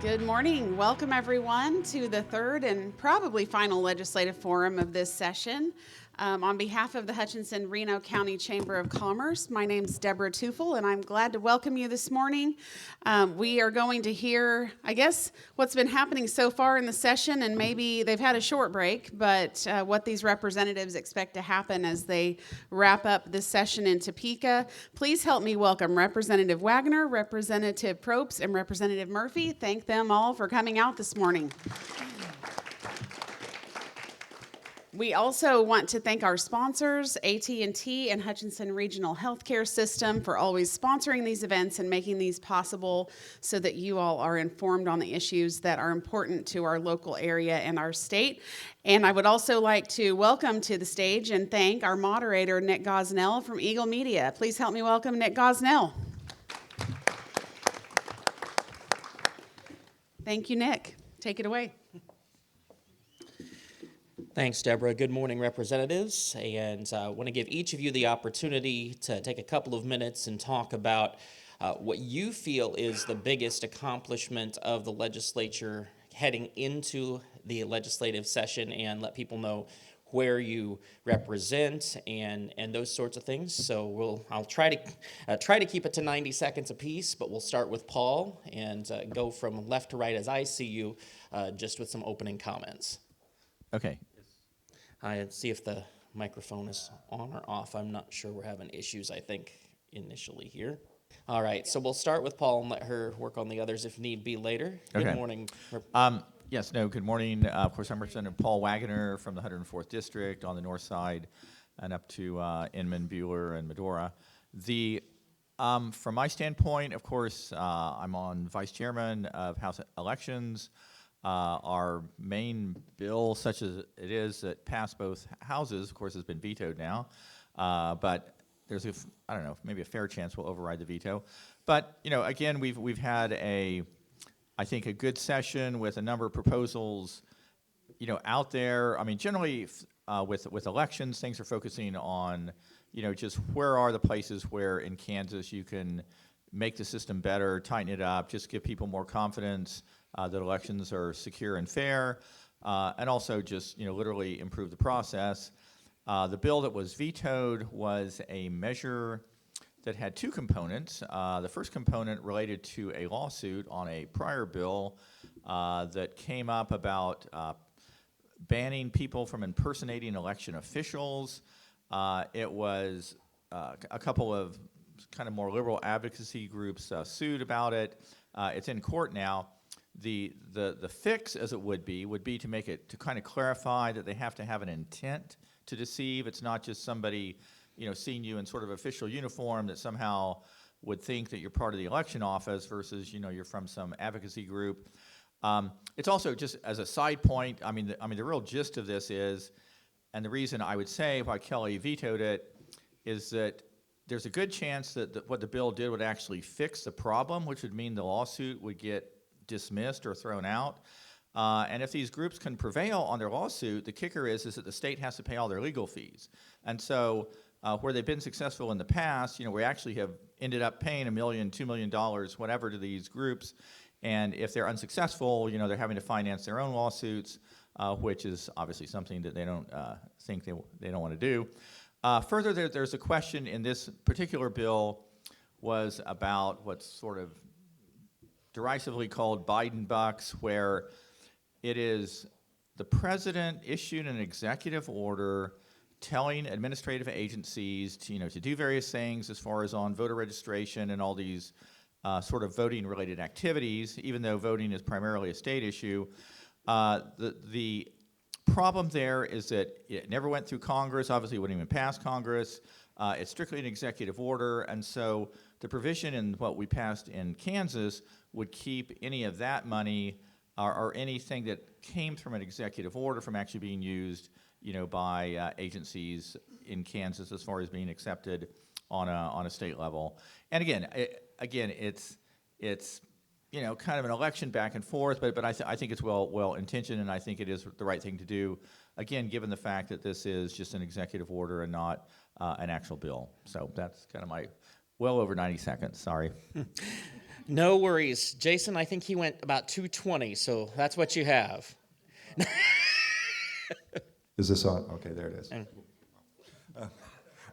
Good morning. Welcome, everyone, to the third and probably final legislative forum of this session. On behalf of the Hutchinson Reno County Chamber of Commerce, my name is Deborah Teufel, and I'm glad to welcome you this morning. We are going to hear, I guess, what's been happening so far in the session, and maybe they've had a short break, but what these representatives expect to happen as they wrap up this session in Topeka. Please help me welcome Representative Waggoner, Representative Probst, and Representative Murphy. Thank them all for coming out this morning. We also want to thank our sponsors, AT&T and Hutchinson Regional Healthcare System, for always sponsoring these events and making these possible so that you all are informed on the issues that are important to our local area and our state. And I would also like to welcome to the stage and thank our moderator, Nick Gosnell from Eagle Media. Please help me welcome Nick Gosnell. Thank you, Nick. Take it away. Thanks, Deborah. Good morning, representatives. And I want to give each of you the opportunity to take a couple of minutes and talk about what you feel is the biggest accomplishment of the legislature heading into the legislative session, and let people know where you represent and those sorts of things. So I'll try to keep it to 90 seconds apiece, but we'll start with Paul and go from left to right as I see you, just with some opening comments. Okay. I see if the microphone is on or off. I'm not sure. We're having issues, I think, initially here. All right, so we'll start with Paul and let her work on the others if need be later. Okay. Good morning. Good morning. Of course, I'm Representative Paul Waggoner from the 104th District on the north side and up to Inman, Buhler, and Medora. From my standpoint, of course, I'm on vice chairman of House elections. Our main bill, such as it is, that passed both houses, of course, has been vetoed now. But there's maybe a fair chance we'll override the veto. But again, we've had I think a good session with a number of proposals, out there. I mean, generally with elections, things are focusing on, just where are the places where in Kansas you can make the system better, tighten it up, just give people more confidence that elections are secure and fair, and also just literally improve the process. The bill that was vetoed was a measure that had two components. The first component related to a lawsuit on a prior bill that came up about banning people from impersonating election officials. It was a couple of kind of more liberal advocacy groups sued about it. It's in court now. The fix, as it would be to make it, to kind of clarify that they have to have an intent to deceive. It's not just somebody, seeing you in sort of official uniform that somehow would think that you're part of the election office versus, you're from some advocacy group. It's also, just as a side point, the real gist of this is, and the reason I would say why Kelly vetoed it, is that there's a good chance that what the bill did would actually fix the problem, which would mean the lawsuit would get dismissed or thrown out. And if these groups can prevail on their lawsuit, the kicker is that the state has to pay all their legal fees. And so where they've been successful in the past, we actually have ended up paying $1 million, $2 million, whatever, to these groups. And if they're unsuccessful, they're having to finance their own lawsuits, which is obviously something that they don't think they don't want to do. Further, there's a question in this particular bill was about what's sort of derisively called Biden bucks, where it is the president issued an executive order telling administrative agencies to do various things as far as on voter registration and all these sort of voting-related activities, even though voting is primarily a state issue. The problem there is that it never went through Congress. Obviously, it wouldn't even pass Congress. It's strictly an executive order, and so the provision in what we passed in Kansas would keep any of that money or anything that came from an executive order from actually being used, by agencies in Kansas as far as being accepted on a state level. And again, it's kind of an election back and forth, but I think it's well intentioned, and I think it is the right thing to do. Again, given the fact that this is just an executive order and not an actual bill. So that's kind of my Well over 90 seconds, sorry. No worries. Jason, I think he went about 2:20, so that's what you have. Is this on? Okay, there it is. And-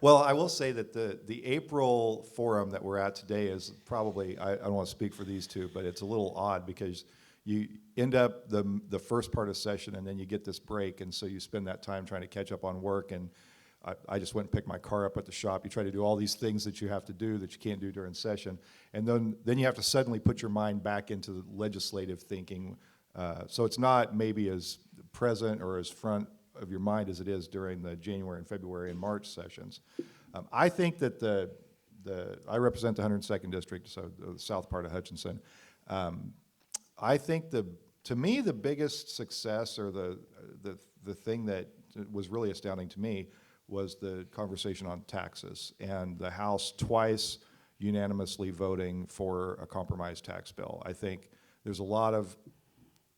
Well, I will say that the April forum that we're at today is probably, I don't want to speak for these two, but it's a little odd because you end up the first part of session and then you get this break, and so you spend that time trying to catch up on work, and I just went and picked my car up at the shop. You try to do all these things that you have to do that you can't do during session, and then you have to suddenly put your mind back into the legislative thinking. So it's not maybe as present or as front of your mind as it is during the January and February and March sessions. I think that I represent the 102nd District, so the south part of Hutchinson. I think to me the biggest success or the thing that was really astounding to me was the conversation on taxes and the House twice unanimously voting for a compromise tax bill. I think there's a lot of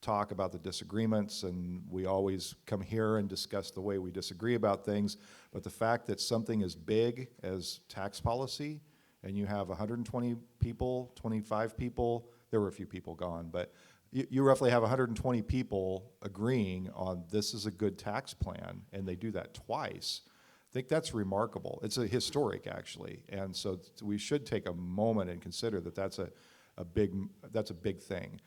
talk about the disagreements, and we always come here and discuss the way we disagree about things, but the fact that something as big as tax policy, and you have 120 people, 25 people, there were a few people gone, but you roughly have 120 people agreeing on this is a good tax plan, and they do that twice. I think that's remarkable. It's a historic, actually, and so we should take a moment and consider that that's a big thing.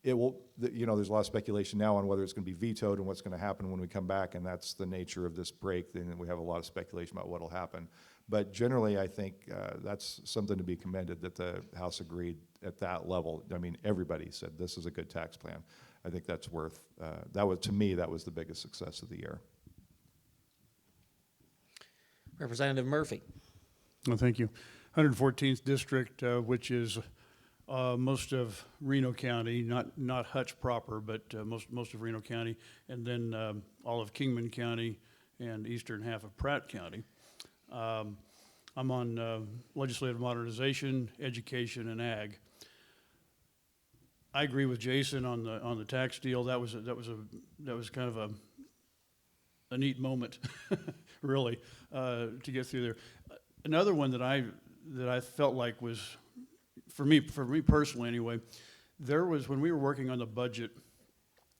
It will, there's a lot of speculation now on whether it's going to be vetoed and what's going to happen when we come back, and that's the nature of this break. Then we have a lot of speculation about what will happen. But generally, I think that's something to be commended that the House agreed at that level. I mean, everybody said this is a good tax plan. I think that's worth, to me, that was the biggest success of the year. Representative Murphy. Well, thank you. 114th District, which is most of Reno County, not Hutch proper, but most of Reno County, and then all of Kingman County and eastern half of Pratt County. I'm on legislative modernization, education, and ag. I agree with Jason on the tax deal. That was kind of a neat moment, really, to get through there. Another one that I felt like was, for me personally anyway, there was, when we were working on the budget,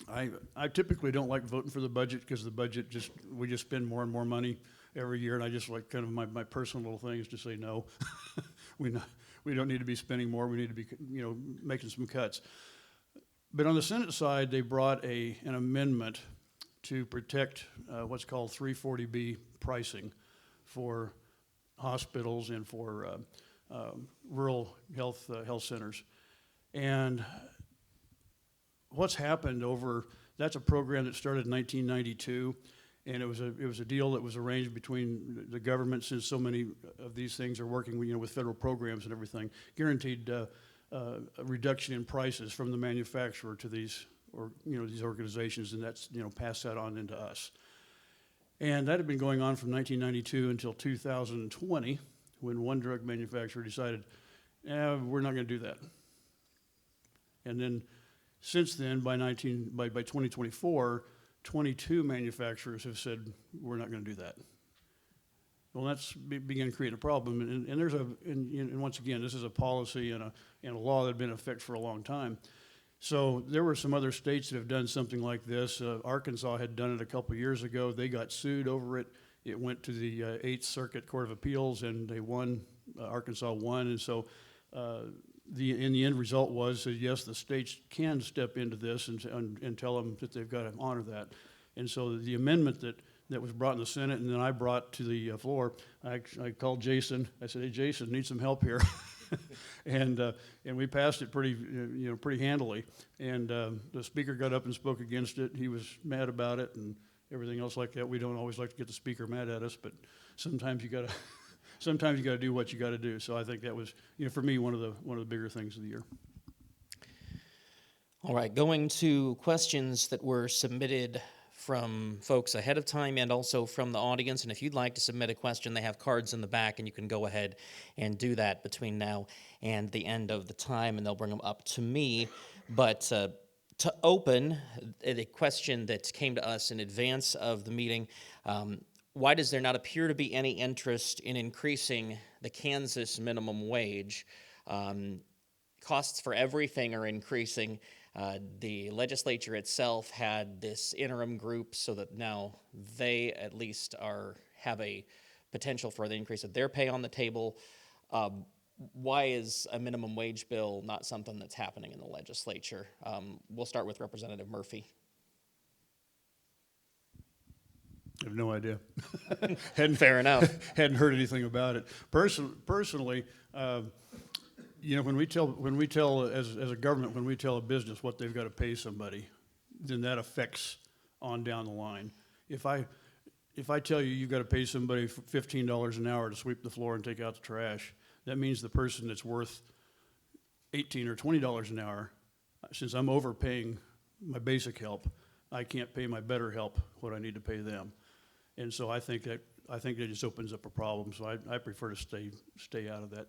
I typically don't like voting for the budget because the budget we just spend more and more money every year, and I just like kind of my personal little thing is to say no. We don't need to be spending more. We need to be making some cuts. But on the Senate side, they brought an amendment to protect what's called 340B pricing for hospitals and for rural health centers. And what's happened that's a program that started in 1992, and it was a deal that was arranged between the government, since so many of these things are working with federal programs and everything, guaranteed a reduction in prices from the manufacturer to these organizations, and that's passed that on into us. And that had been going on from 1992 until 2020, when one drug manufacturer decided, we're not going to do that. And then since then, by 2024, 22 manufacturers have said, we're not going to do that. Well, that's began creating a problem. And once again, this is a policy and a law that had been in effect for a long time. So there were some other states that have done something like this. Arkansas had done it a couple years ago. They got sued over it. It went to the 8th Circuit Court of Appeals, and they won. Arkansas won, and so the end result was that yes, the states can step into this and tell them that they've got to honor that. And so the amendment that was brought in the Senate and then I brought to the floor, I called Jason. I said, "Hey, Jason, need some help here." and we passed it pretty handily. And the speaker got up and spoke against it. He was mad about it and everything else like that. We don't always like to get the speaker mad at us, but sometimes you got to do what you got to do. So I think that was, for me, one of the bigger things of the year. All right, going to questions that were submitted from folks ahead of time and also from the audience. And if you'd like to submit a question, they have cards in the back, and you can go ahead and do that between now and the end of the time, and they'll bring them up to me. But to open, a question that came to us in advance of the meeting, why does there not appear to be any interest in increasing the Kansas minimum wage? Costs for everything are increasing. The legislature itself had this interim group so that now they at least have a potential for the increase of their pay on the table. Why is a minimum wage bill not something that's happening in the legislature? We'll start with Representative Murphy. I have no idea. Fair enough. Hadn't heard anything about it. Personally, when we tell as a government, when we tell a business what they've got to pay somebody, then that affects on down the line. If I tell you you've got to pay somebody $15 an hour to sweep the floor and take out the trash, that means the person that's worth $18 or $20 an hour, since I'm overpaying my basic help, I can't pay my better help what I need to pay them. And so I think that just opens up a problem. So I prefer to stay out of that.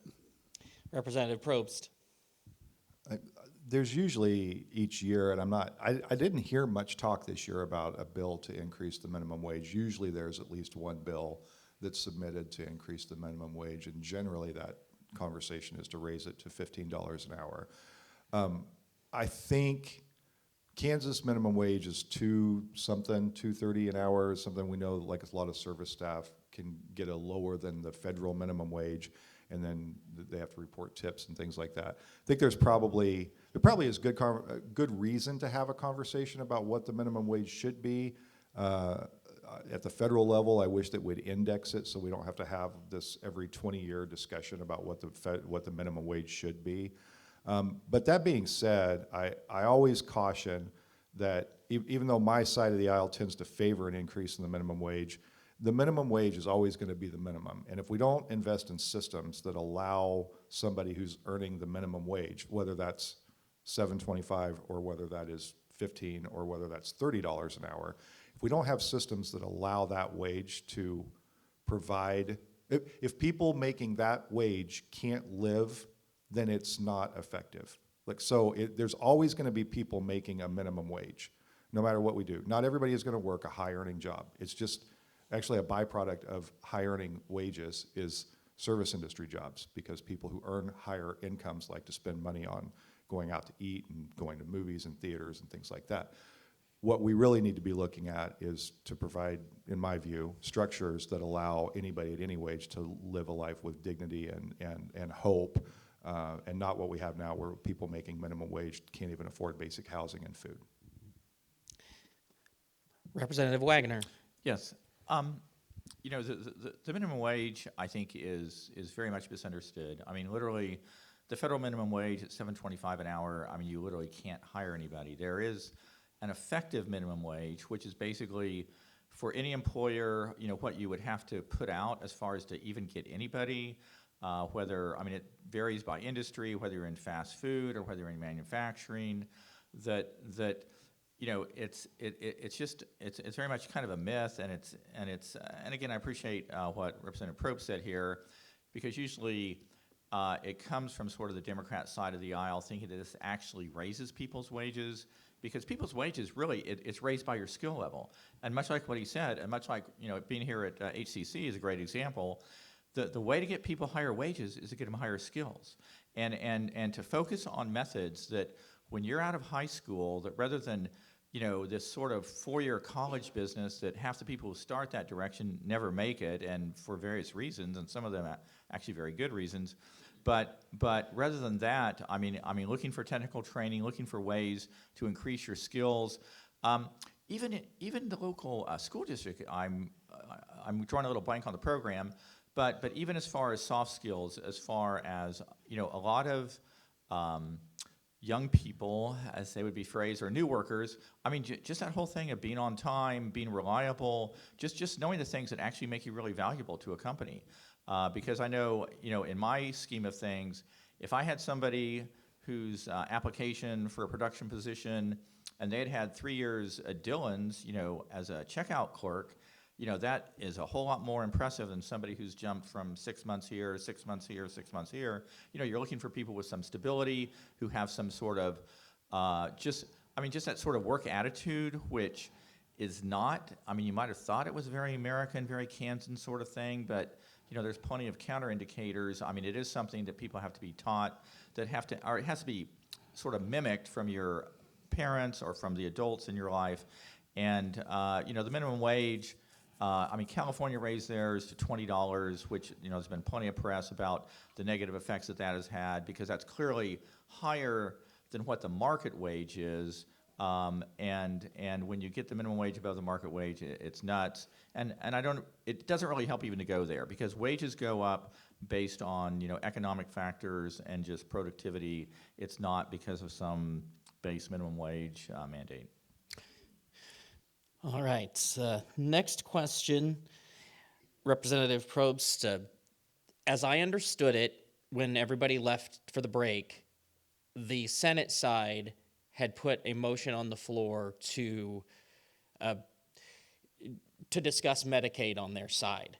Representative Probst. There's usually each year, and I didn't hear much talk this year about a bill to increase the minimum wage. Usually there's at least one bill that's submitted to increase the minimum wage, and generally that conversation is to raise it to $15 an hour. I think Kansas minimum wage is $2.30 an hour or something. We know like a lot of service staff can get a lower than the federal minimum wage, and then they have to report tips and things like that. I think there probably is good reason to have a conversation about what the minimum wage should be. At the federal level, I wish that we'd index it so we don't have to have this every 20-year discussion about what the minimum wage should be. But that being said, I always caution that even though my side of the aisle tends to favor an increase in the minimum wage is always going to be the minimum. And if we don't invest in systems that allow somebody who's earning the minimum wage, whether that's $7.25 or whether that is $15 or whether that's $30 an hour, if we don't have systems that allow that wage to provide, if people making that wage can't live, then it's not effective. There's always going to be people making a minimum wage, no matter what we do. Not everybody is going to work a high-earning job. It's just actually a byproduct of high-earning wages is service industry jobs, because people who earn higher incomes like to spend money on going out to eat and going to movies and theaters and things like that. What we really need to be looking at is to provide, in my view, structures that allow anybody at any wage to live a life with dignity and hope, and not what we have now where people making minimum wage can't even afford basic housing and food. Representative Waggoner. Yes. The minimum wage, I think, is very much misunderstood. I mean, literally, the federal minimum wage at $7.25 an hour, I mean, you literally can't hire anybody. There is an effective minimum wage, which is basically for any employer, what you would have to put out as far as to even get anybody, it varies by industry, whether you're in fast food or whether you're in manufacturing, it's very much kind of a myth, and again, I appreciate what Representative Probst said here, because usually it comes from sort of the Democrat side of the aisle thinking that this actually raises people's wages, because people's wages really, it's raised by your skill level. And much like what he said, and much like being here at HCC is a great example, the way to get people higher wages is to get them higher skills, and to focus on methods that when you're out of high school, that rather than this sort of four-year college business that half the people who start that direction never make it, and for various reasons, and some of them actually very good reasons. But rather than that, I mean, looking for technical training, looking for ways to increase your skills. Even the local school district, I'm drawing a little blank on the program, but even as far as soft skills, as far as a lot of young people, as they would be phrased, or new workers. I mean, just that whole thing of being on time, being reliable, just knowing the things that actually make you really valuable to a company. Because I know, in my scheme of things, if I had somebody whose application for a production position and they'd had 3 years at Dillon's, as a checkout clerk, that is a whole lot more impressive than somebody who's jumped from 6 months here, 6 months here, 6 months here. You're looking for people with some stability, who have some sort of, just that sort of work attitude, which is not, I mean, you might have thought it was very American, very Kansan sort of thing, but there's plenty of counterindicators. I mean, it is something that people have to be taught, or it has to be sort of mimicked from your parents or from the adults in your life. And, the minimum wage, I mean, California raised theirs to $20, which, there's been plenty of press about the negative effects that has had, because that's clearly higher than what the market wage is. And when you get the minimum wage above the market wage, it's nuts. And it doesn't really help even to go there, because wages go up based on, economic factors and just productivity. It's not because of some base minimum wage mandate. All right. Next question, Representative Probst. As I understood it, when everybody left for the break, the Senate side had put a motion on the floor to discuss Medicaid on their side.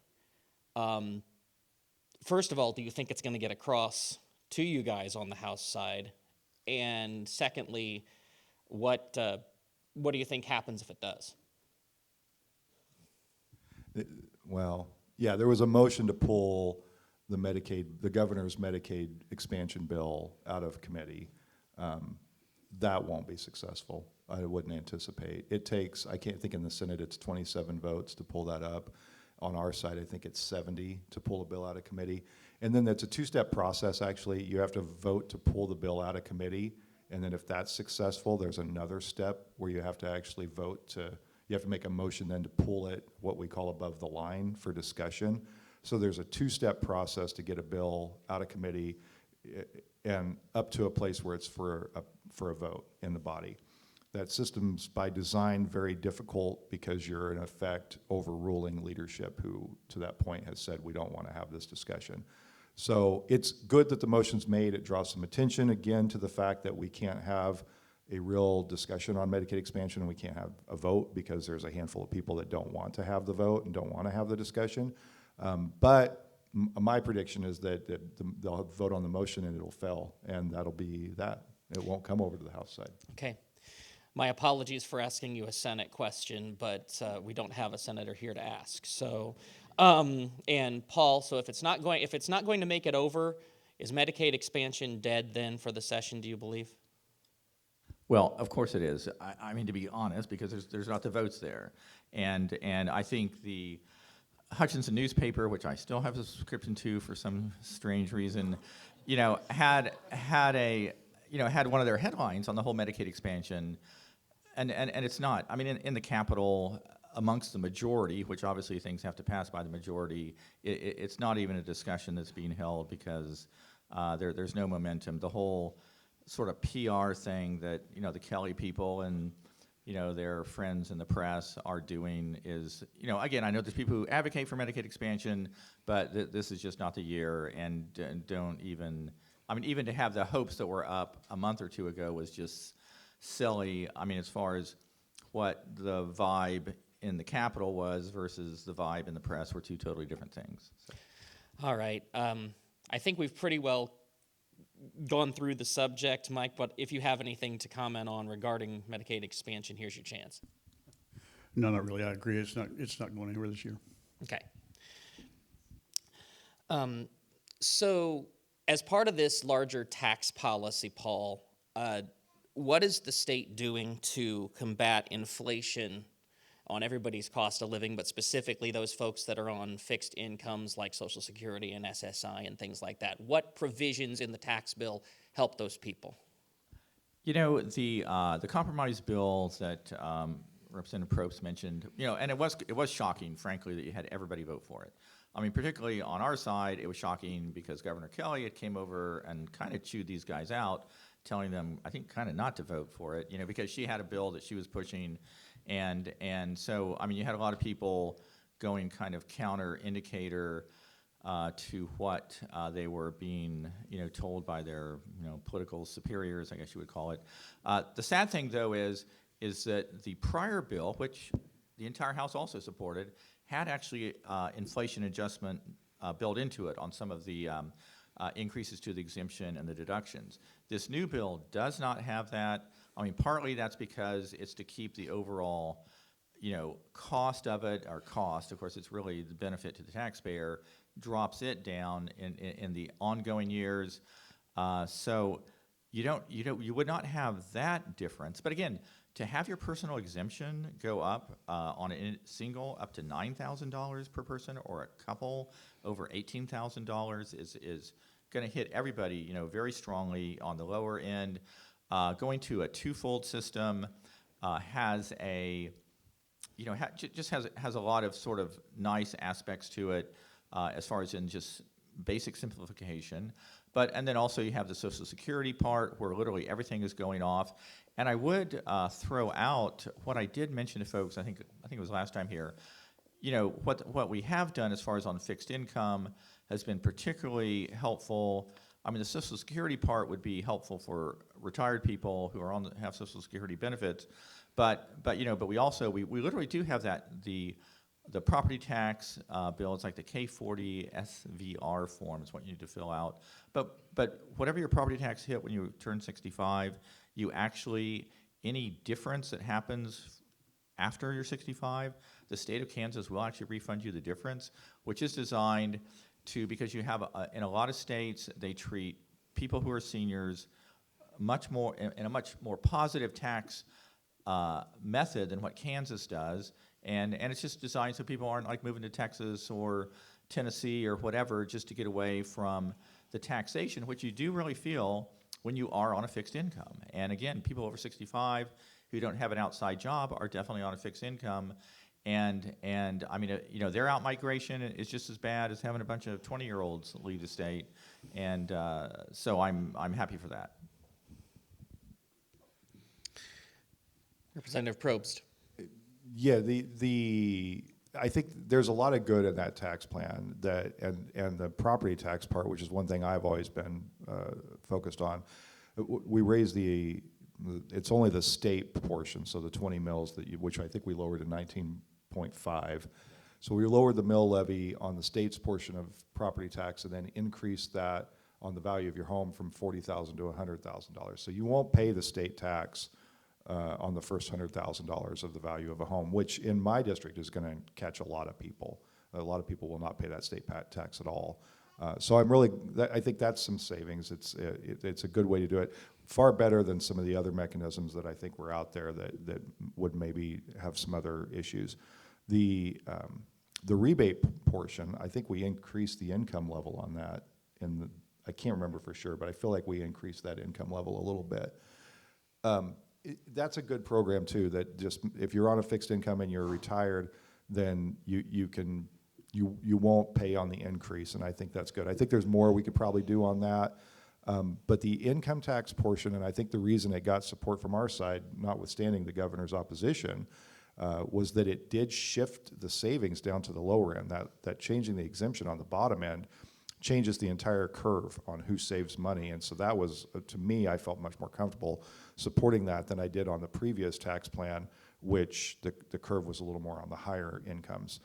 First of all, do you think it's going to get across to you guys on the House side? And secondly, what do you think happens if it does? Well, yeah, there was a motion to pull the governor's Medicaid expansion bill out of committee. That won't be successful. I wouldn't anticipate. It takes, I can't think in the Senate, it's 27 votes to pull that up. On our side, I think it's 70 to pull a bill out of committee. And then that's a two-step process, actually. You have to vote to pull the bill out of committee, and then if that's successful, there's another step where you have to actually you have to make a motion then to pull it, what we call above the line, for discussion. So there's a two-step process to get a bill out of committee and up to a place where it's for a vote in the body. That system's by design very difficult, because you're in effect overruling leadership who, to that point, has said we don't want to have this discussion. So it's good that the motion's made. It draws some attention again to the fact that we can't have a real discussion on Medicaid expansion, and we can't have a vote because there's a handful of people that don't want to have the vote and don't want to have the discussion. But my prediction is that they'll vote on the motion and it'll fail, and that'll be that. It won't come over to the House side. Okay. My apologies for asking you a Senate question, but we don't have a senator here to ask. So, and Paul, so if it's not going to make it over, is Medicaid expansion dead then for the session, do you believe? Well, of course it is. I mean, to be honest, because there's not the votes there. And I think the Hutchinson newspaper, which I still have a subscription to for some strange reason, had one of their headlines on the whole Medicaid expansion, and it's not. I mean, in the Capitol, amongst the majority, which obviously things have to pass by the majority, it's not even a discussion that's being held, because there's no momentum. The whole sort of PR thing that the Kelly people and their friends in the press are doing is, again, I know there's people who advocate for Medicaid expansion, but this is just not the year, and don't even, I mean, even to have the hopes that were up a month or two ago was just silly. I mean, as far as what the vibe in the Capitol was versus the vibe in the press were two totally different things. So. All right. I think we've pretty well gone through the subject, Mike, but if you have anything to comment on regarding Medicaid expansion, here's your chance. No, not really. I agree. It's not going anywhere this year. Okay. So as part of this larger tax policy, Paul, what is the state doing to combat inflation on everybody's cost of living, but specifically those folks that are on fixed incomes like Social Security and SSI and things like that? What provisions in the tax bill help those people? The compromise bill that Representative Probst mentioned, and it was shocking, frankly, that you had everybody vote for it. I mean, particularly on our side, it was shocking because Governor Kelly had came over and kind of chewed these guys out, telling them, I think, kind of not to vote for it, because she had a bill that she was pushing. And so, I mean, you had a lot of people going kind of counter-indicator to what they were being, told by their, political superiors, I guess you would call it. The sad thing, though, is that the prior bill, which the entire House also supported, had actually inflation adjustment built into it on some of the increases to the exemption and the deductions. This new bill does not have that. I mean, partly that's because it's to keep the overall, cost of it, or cost, of course, it's really the benefit to the taxpayer, drops it down in the ongoing years. So you would not have that difference. But again, to have your personal exemption go up on a single up to $9,000 per person, or a couple over $18,000 is going to hit everybody, very strongly on the lower end. Going to a twofold system has a, just has a lot of sort of nice aspects to it as far as in just basic simplification. And then also you have the Social Security part where literally everything is going off. And I would throw out what I did mention to folks, I think it was last time here, what we have done as far as on fixed income has been particularly helpful. I mean, the Social Security part would be helpful for retired people who are have Social Security benefits, but we also we literally do have the property tax bill. It's like the K40 SVR form is what you need to fill out. But whatever your property tax hit when you turn 65, you actually, any difference that happens after you're 65, the state of Kansas will actually refund you the difference, which is designed to, because you have, in a lot of states, they treat people who are seniors much more, in a much more positive tax method than what Kansas does. And it's just designed so people aren't like moving to Texas or Tennessee or whatever just to get away from the taxation, which you do really feel when you are on a fixed income. And again, people over 65 who don't have an outside job are definitely on a fixed income. And I mean, their out migration is just as bad as having a bunch of 20-year-olds leave the state. And so I'm happy for that. Representative Probst. Yeah, I think there's a lot of good in that tax plan, and the property tax part, which is one thing I've always been focused on. We raised it's only the state portion, so the 20 mills which I think we lowered to 19.5. So we lowered the mill levy on the state's portion of property tax, and then increased that on the value of your home from $40,000 to $100,000. So you won't pay the state tax on the first $100,000 of the value of a home, which in my district is going to catch a lot of people. A lot of people will not pay that state tax at all. So I think that's some savings. It's a good way to do it. Far better than some of the other mechanisms that I think were out there that would maybe have some other issues. The rebate portion, I think we increased the income level on that. I can't remember for sure, but I feel like we increased that income level a little bit. That's a good program too, that just if you're on a fixed income and you're retired, then you won't pay on the increase, and I think that's good. I think there's more we could probably do on that, but the income tax portion, and I think the reason it got support from our side, notwithstanding the governor's opposition, was that it did shift the savings down to the lower end. That changing the exemption on the bottom end changes the entire curve on who saves money, and so that was, to me, I felt much more comfortable supporting that than I did on the previous tax plan, which the curve was a little more on the higher incomes.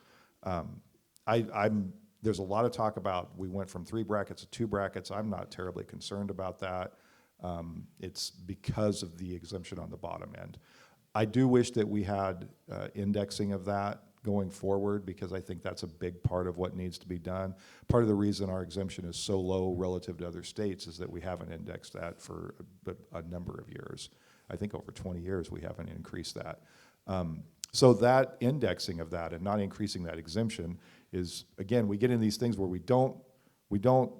There's a lot of talk about we went from 3 brackets to 2 brackets. I'm not terribly concerned about that. It's because of the exemption on the bottom end. I do wish that we had indexing of that going forward, because I think that's a big part of what needs to be done. Part of the reason our exemption is so low relative to other states is that we haven't indexed that for a number of years. I think over 20 years we haven't increased that. So that indexing of that and not increasing that exemption is, again, we get in these things where we don't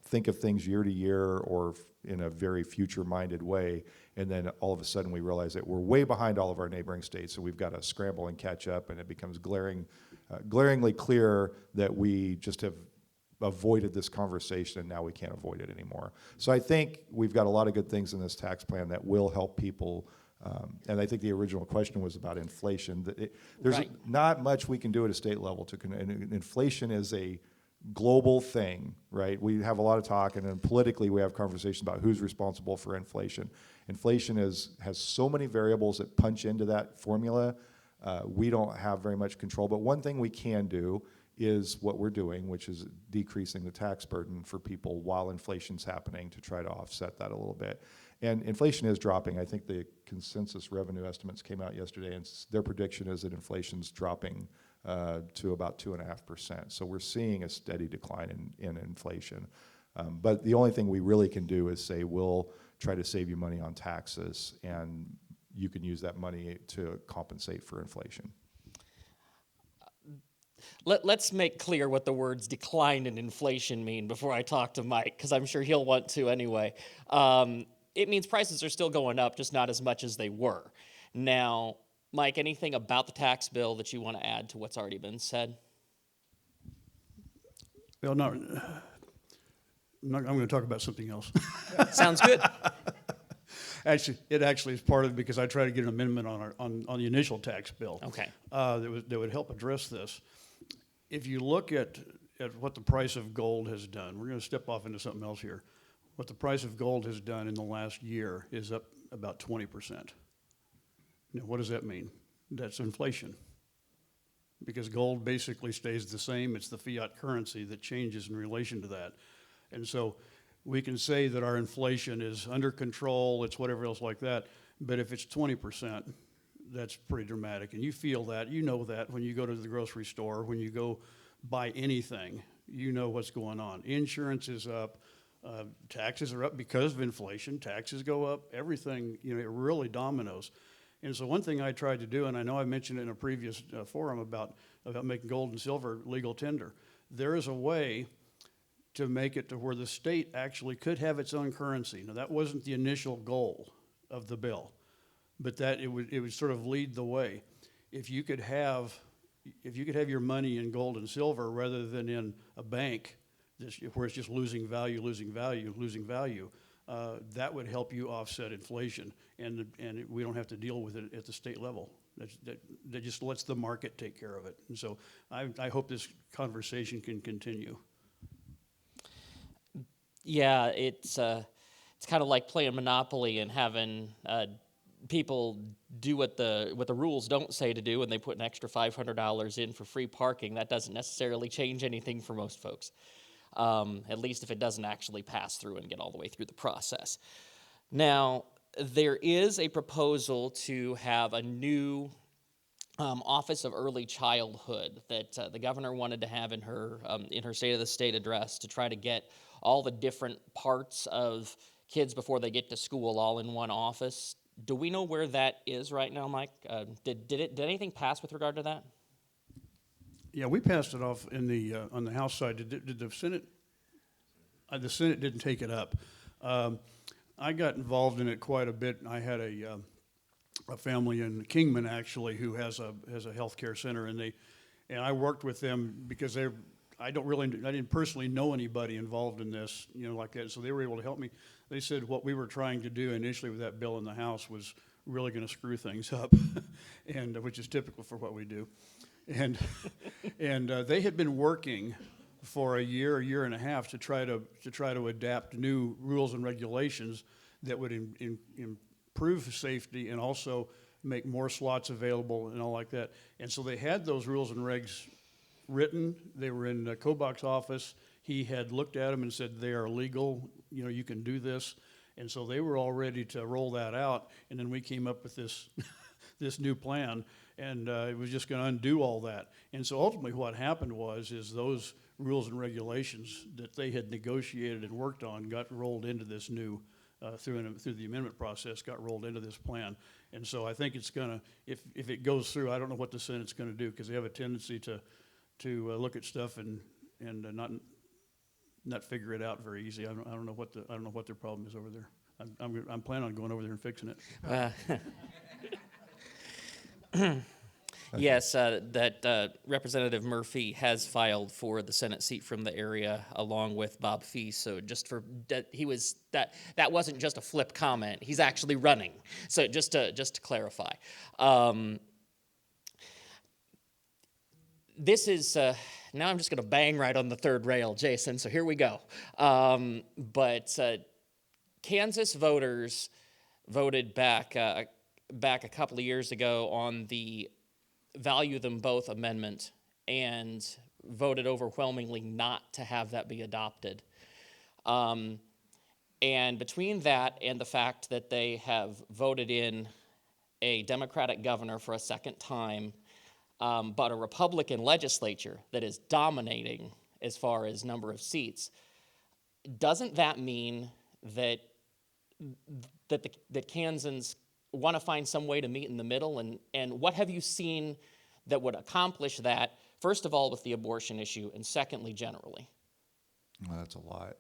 think of things year to year or in a very future-minded way, and then all of a sudden we realize that we're way behind all of our neighboring states, so we've got to scramble and catch up, and it becomes glaringly clear that we just have avoided this conversation, and now we can't avoid it anymore. So I think we've got a lot of good things in this tax plan that will help people, and I think the original question was about inflation. There's Right. not much we can do at a state level and inflation is a global thing, right? We have a lot of talk, and then politically we have conversations about who's responsible for inflation. Inflation has so many variables that punch into that formula. We don't have very much control, but one thing we can do is what we're doing, which is decreasing the tax burden for people while inflation's happening to try to offset that a little bit. And inflation is dropping. I think the consensus revenue estimates came out yesterday, and their prediction is that inflation's dropping to about 2.5%. So we're seeing a steady decline in inflation. But the only thing we really can do is say we'll try to save you money on taxes, and you can use that money to compensate for inflation. Let's make clear what the words decline in inflation mean before I talk to Mike, because I'm sure he'll want to anyway. It means prices are still going up, just not as much as they were. Now, Mike, anything about the tax bill that you want to add to what's already been said? Well, no, I'm going to talk about something else. Sounds good. Actually, it is part of it because I tried to get an amendment on the initial tax bill. Okay. That would help address this. If you look at what the price of gold has done, we're going to step off into something else here. What the price of gold has done in the last year is up about 20%. Now, what does that mean? That's inflation. Because gold basically stays the same. It's the fiat currency that changes in relation to that. And so we can say that our inflation is under control, it's whatever else like that, but if it's 20%, that's pretty dramatic. And you feel that, you know that when you go to the grocery store, when you go buy anything, you know what's going on. Insurance is up, taxes are up because of inflation, taxes go up, everything, it really dominoes. And so one thing I tried to do, and I know I mentioned it in a previous forum about making gold and silver legal tender, there is a way to make it to where the state actually could have its own currency. Now, that wasn't the initial goal of the bill, but that it would sort of lead the way. If you could have your money in gold and silver rather than in a bank, where it's just losing value, that would help you offset inflation, and we don't have to deal with it at the state level. That just lets the market take care of it. And so I hope this conversation can continue. Yeah, it's kind of like playing Monopoly and having people do what the rules don't say to do, and they put an extra $500 in for free parking. That doesn't necessarily change anything for most folks, at least if it doesn't actually pass through and get all the way through the process. Now, there is a proposal to have a new Office of Early Childhood that the governor wanted to have in her State of the State address to try to get all the different parts of kids before they get to school all in one office. Do we know where that is right now, Mike? Did anything pass with regard to that? Yeah, we passed it off in the on the House side. Did the Senate? The Senate didn't take it up. I got involved in it quite a bit. I had a family in Kingman actually who has a healthcare center, and I worked with them because I didn't personally know anybody involved in this, like that. So they were able to help me. They said what we were trying to do initially with that bill in the House was really going to screw things up, and which is typical for what we do. And they had been working for a year and a half to try to adapt new rules and regulations that would improve safety and also make more slots available and all like that. And so they had those rules and regs written. They were in Kobach's office. He had looked at them and said they are legal. You can do this. And so they were all ready to roll that out. And then we came up with this this new plan, and it was just going to undo all that. And so ultimately what happened is those rules and regulations that they had negotiated and worked on got rolled into this new, through the amendment process, got rolled into this plan. And so I think it's going to, if it goes through, I don't know what the Senate's going to do, because they have a tendency to look at stuff and not figure it out very easy. I don't know what their problem is over there. I'm planning on going over there and fixing it. Yes, that Representative Murphy has filed for the Senate seat from the area along with Bob Fee. So just for that, that wasn't just a flip comment. He's actually running. So just to clarify, this is now I'm just going to bang right on the third rail, Jason. So here we go. But Kansas voters voted back a couple of years ago on the Value Them Both amendment and voted overwhelmingly not to have that be adopted. And And between that and the fact that they have voted in a Democratic governor for a second time, but a Republican legislature that is dominating as far as number of seats, doesn't that mean that that Kansans want to find some way to meet in the middle? And what have you seen that would accomplish that, first of all, with the abortion issue, and secondly, generally? Well, that's a lot.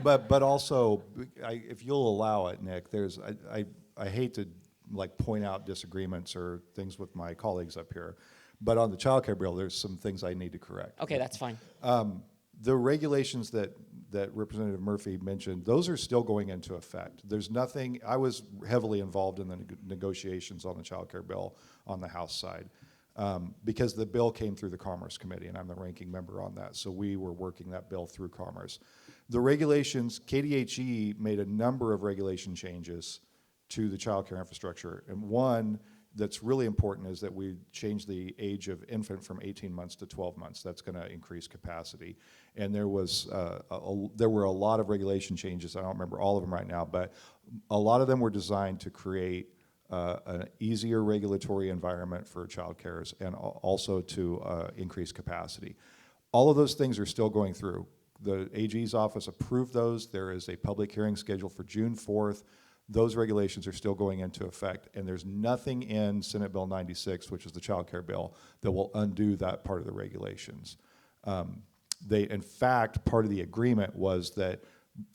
But also, if you'll allow it, Nick, I hate to like point out disagreements or things with my colleagues up here, but on the child care bill, there's some things I need to correct. Okay, that's fine. The regulations that Representative Murphy mentioned, those are still going into effect. There's nothing, I was heavily involved in the negotiations on the child care bill on the House side because the bill came through the Commerce Committee, and I'm the ranking member on that, so we were working that bill through Commerce. The regulations, KDHE made a number of regulation changes to the child care infrastructure, and one that's really important is that we change the age of infant from 18 months to 12 months. That's going to increase capacity. And there were a lot of regulation changes. I don't remember all of them right now, but a lot of them were designed to create an easier regulatory environment for child cares and also to increase capacity. All of those things are still going through. The AG's office approved those. There is a public hearing scheduled for June 4th. Those regulations are still going into effect, and there's nothing in Senate Bill 96, which is the child care bill, that will undo that part of the regulations. In fact, part of the agreement was that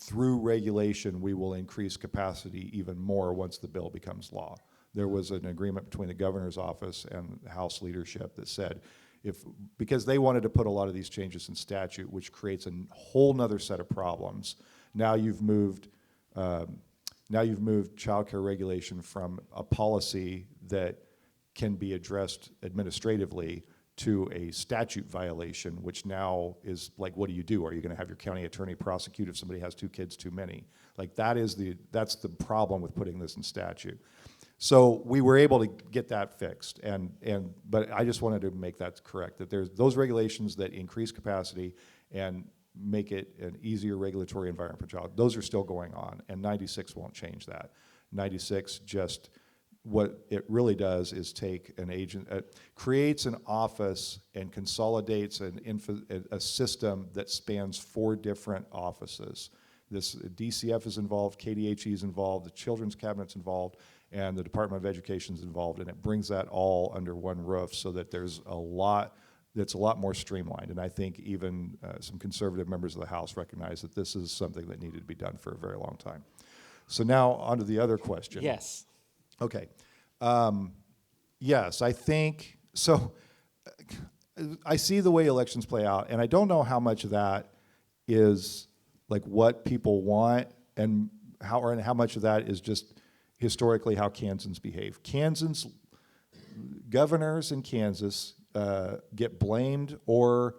through regulation, we will increase capacity even more once the bill becomes law. There was an agreement between the governor's office and the House leadership that said, because they wanted to put a lot of these changes in statute, which creates a whole nother set of problems. Now you've moved child care regulation from a policy that can be addressed administratively to a statute violation, which now is like, what do you do? Are you going to have your county attorney prosecute if somebody has 2 kids too many? Like that's the problem with putting this in statute. So we were able to get that fixed, but I just wanted to make that correct, that there's those regulations that increase capacity and make it an easier regulatory environment for child. Those are still going on, and 96 won't change that. 96 just, what it really does is take an agent, creates an office and consolidates a system that spans 4 different offices. This DCF is involved, KDHE is involved, the Children's Cabinet's involved, and the Department of Education is involved, and it brings that all under one roof so that there's that's a lot more streamlined. And I think even some conservative members of the House recognize that this is something that needed to be done for a very long time. So now on to the other question. Yes. Okay. Yes, I think, so I see the way elections play out, and I don't know how much of that is like what people want and how much of that is just historically how Kansans behave. Governors in Kansas get blamed or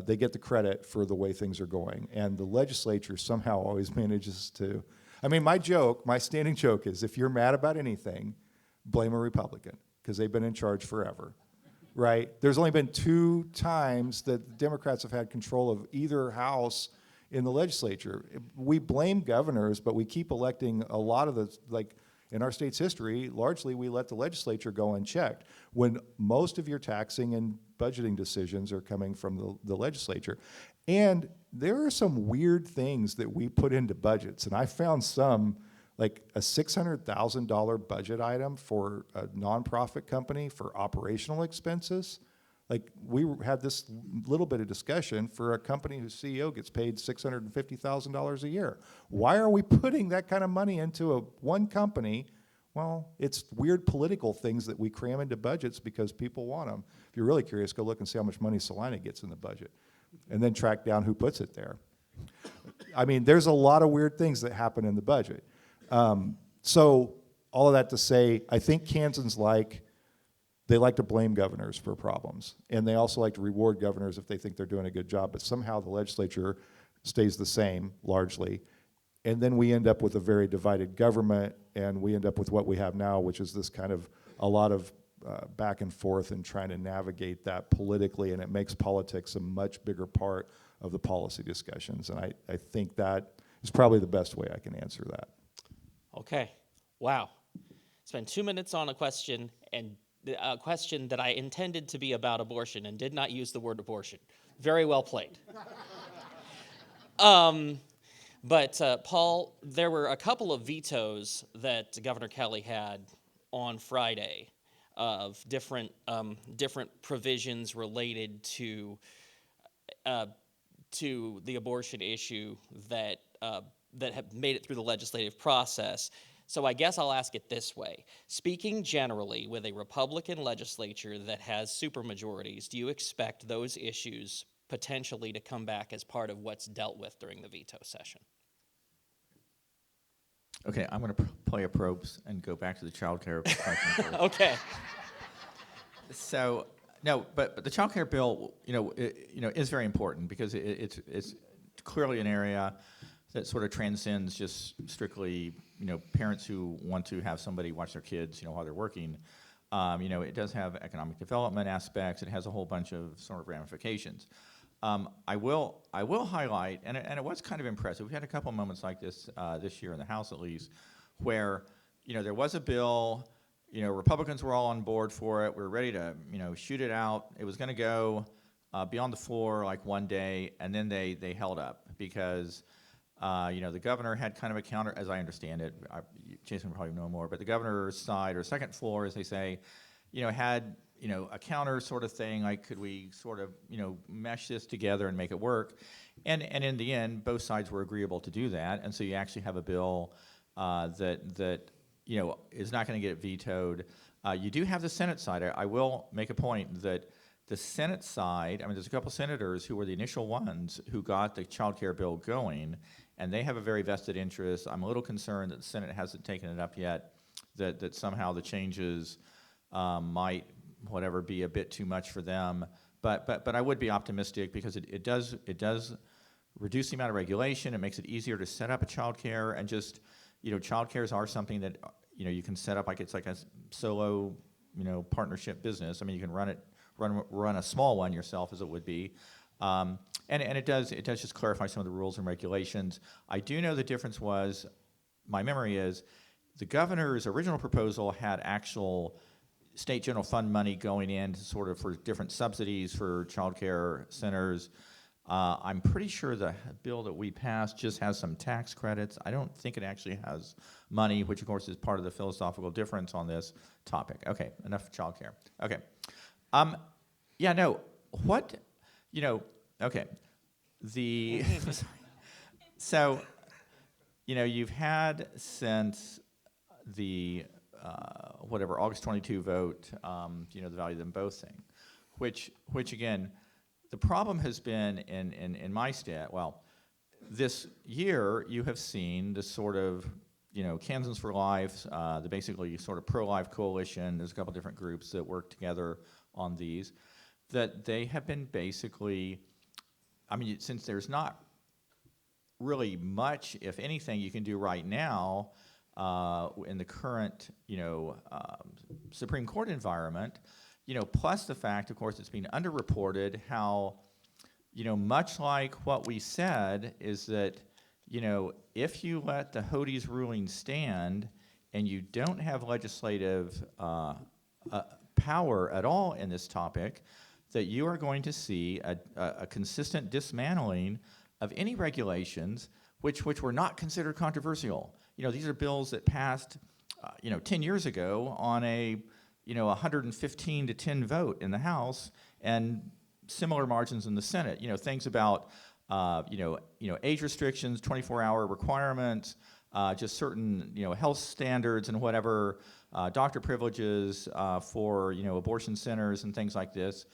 they get the credit for the way things are going. And the legislature somehow always manages to, I mean, my standing joke is if you're mad about anything, blame a Republican because they've been in charge forever, right? There's only been 2 times that Democrats have had control of either house in the legislature. We blame governors, but we keep electing a lot of the, like, in our state's history, largely we let the legislature go unchecked when most of your taxing and budgeting decisions are coming from the legislature. And there are some weird things that we put into budgets, and I found some, like a $600,000 budget item for a nonprofit company for operational expenses. Like, we had this little bit of discussion for a company whose CEO gets paid $650,000 a year. Why are we putting that kind of money into one company? Well, it's weird political things that we cram into budgets because people want them. If you're really curious, go look and see how much money Salina gets in the budget, and then track down who puts it there. I mean, there's a lot of weird things that happen in the budget. So all of that to say, I think Kansans they like to blame governors for problems, and they also like to reward governors if they think they're doing a good job, but somehow the legislature stays the same, largely, and then we end up with a very divided government, and we end up with what we have now, which is this kind of a lot of back and forth and trying to navigate that politically, and it makes politics a much bigger part of the policy discussions, and I think that It's probably the best way I can answer that. Okay. Wow. Spent 2 minutes on a question, and a question that I intended to be about abortion and did not use the word abortion. Very well played. But Paul, there were a couple of vetoes that Governor Kelly had on Friday of different provisions related to the abortion issue that have made it through the legislative process. So I guess I'll ask it this way. Speaking generally, with a Republican legislature that has supermajorities, do you expect those issues potentially to come back as part of what's dealt with during the veto session? Okay, I'm going to play a Probst and go back to the child care question first. Okay. So, no, but the child care bill, is very important because it's clearly an area that sort of transcends just strictly, parents who want to have somebody watch their kids, while they're working. It does have economic development aspects. It has a whole bunch of sort of ramifications. I will highlight, and it was kind of impressive. We had a couple moments like this this year in the House, at least, where there was a bill. Republicans were all on board for it. We were ready to shoot it out. It was going to go be on the floor like one day, and then they held up because the governor had kind of a counter, as I understand it. Jason will probably know more, but the governor's side, or second floor, as they say, had a counter sort of thing, like could we sort of mesh this together and make it work, and in the end both sides were agreeable to do that, and so you actually have a bill that is not going to get vetoed. You do have the Senate side. I will make a point that the Senate side, there's a couple senators who were the initial ones who got the child care bill going, and they have a very vested interest. I'm a little concerned that the Senate hasn't taken it up yet, that somehow the changes might be a bit too much for them. But I would be optimistic because it does reduce the amount of regulation. It makes it easier to set up a child care, and just child cares are something that you can set up like it's like a solo partnership business. You can run a small one yourself, as it would be. And it does just clarify some of the rules and regulations. I do know the difference was, my memory is, the governor's original proposal had actual state general fund money going in sort of for different subsidies for child care centers. I'm pretty sure the bill that we passed just has some tax credits. I don't think it actually has money, which of course is part of the philosophical difference on this topic. Okay, enough child care. Okay. Okay. So, you've had since the August 22 vote, the value of them both thing, which again, the problem has been in my state. Well, this year you have seen this sort of, Kansans for Life, the basically sort of pro-life coalition. There's a couple different groups that work together on these, that they have been basically, since there's not really much, if anything, you can do right now in the current, Supreme Court environment, plus the fact, of course, it's been underreported how, much like what we said is that, if you let the Hodes ruling stand and you don't have legislative power at all in this topic, that you are going to see a consistent dismantling of any regulations which were not considered controversial. These are bills that passed, 10 years ago on a, 115 to 10 vote in the House, and similar margins in the Senate. Things about, age restrictions, 24-hour requirements, just certain, health standards and whatever, doctor privileges for, abortion centers and things like this.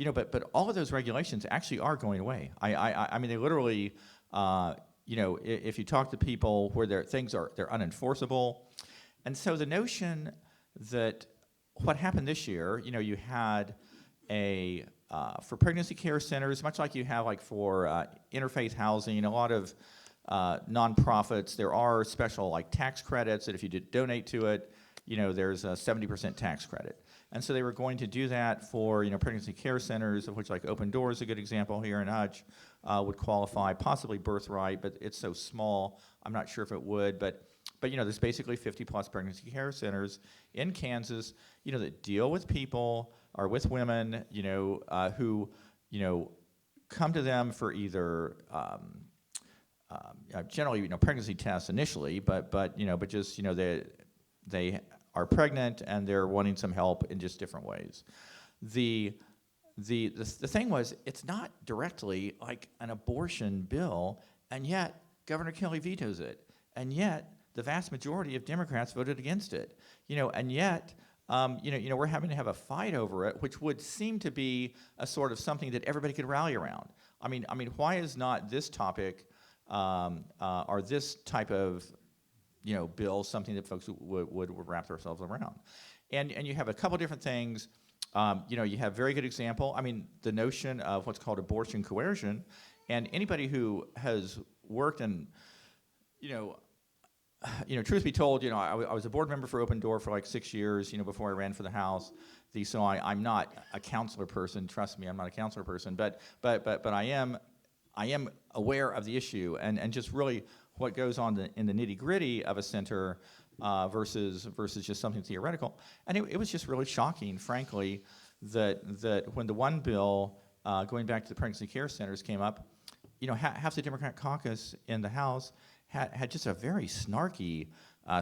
But all of those regulations actually are going away. They literally, if you talk to people where they're unenforceable. And so the notion that what happened this year, you had for pregnancy care centers, much like you have like for interfaith housing, a lot of nonprofits, there are special like tax credits that if you did donate to it, there's a 70% tax credit. And so they were going to do that for, pregnancy care centers, of which like Open Door is a good example here in Hutch, would qualify, possibly birthright, but it's so small, I'm not sure if it would, but there's basically 50-plus pregnancy care centers in Kansas, that deal with people or with women, who, come to them for either generally, pregnancy tests initially, but just, they are pregnant and they're wanting some help in just different ways. The thing was, it's not directly like an abortion bill, and yet Governor Kelly vetoes it, and yet the vast majority of Democrats voted against it, and yet we're having to have a fight over it, which would seem to be a sort of something that everybody could rally around. I mean, why is not this topic or this type of bill something that folks would wrap themselves around? And you have a couple different things. You have very good example. I mean, the notion of what's called abortion coercion, and anybody who has worked in, truth be told, I was a board member for Open Door for like 6 years, before I ran for the House. So I'm not a counselor person. Trust me, I'm not a counselor person. But I am aware of the issue and just really what goes on in the nitty gritty of a center versus just something theoretical. And it was just really shocking, frankly, that when the one bill going back to the pregnancy care centers came up, half the Democrat caucus in the House had just a very snarky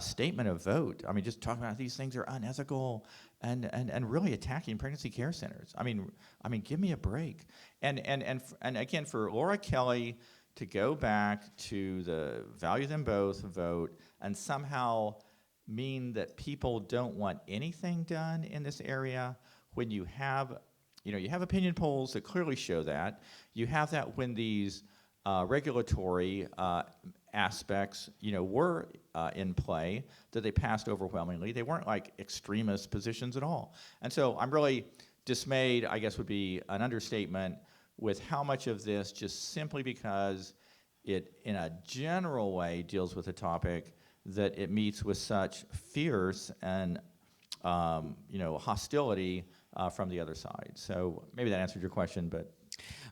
statement of vote. I mean, just talking about these things are unethical and really attacking pregnancy care centers. I mean, give me a break. And again, for Laura Kelly to go back to the value them both vote and somehow mean that people don't want anything done in this area when you have opinion polls that clearly show that. You have that when these regulatory aspects, were in play, that they passed overwhelmingly. They weren't like extremist positions at all. And so I'm really dismayed, I guess would be an understatement, with how much of this, just simply because it, in a general way, deals with a topic, that it meets with such fierce and hostility from the other side. So maybe that answered your question, but.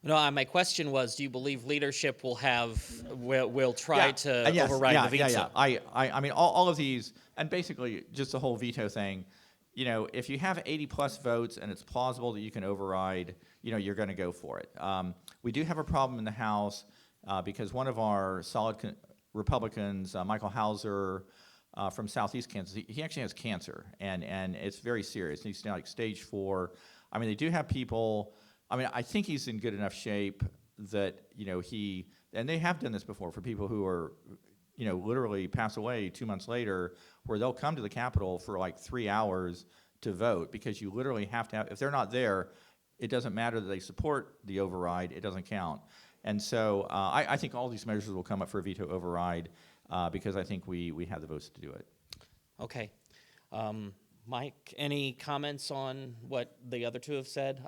No, my question was, do you believe leadership will try to Yes, override the veto? Yeah. I mean, all of these, and basically just the whole veto thing, if you have 80-plus votes and it's plausible that you can override, you're going to go for it. We do have a problem in the House because one of our solid Republicans, Michael Hauser from Southeast Kansas, he actually has cancer, and it's very serious. He's now like stage 4. I mean, they do have people. I mean, I think he's in good enough shape that, and they have done this before for people who are, literally pass away 2 months later, where they'll come to the Capitol for like 3 hours to vote, because you literally have to have, if they're not there, it doesn't matter that they support the override, it doesn't count. And so I think all these measures will come up for a veto override because I think we have the votes to do it. Okay. Mike, any comments on what the other two have said?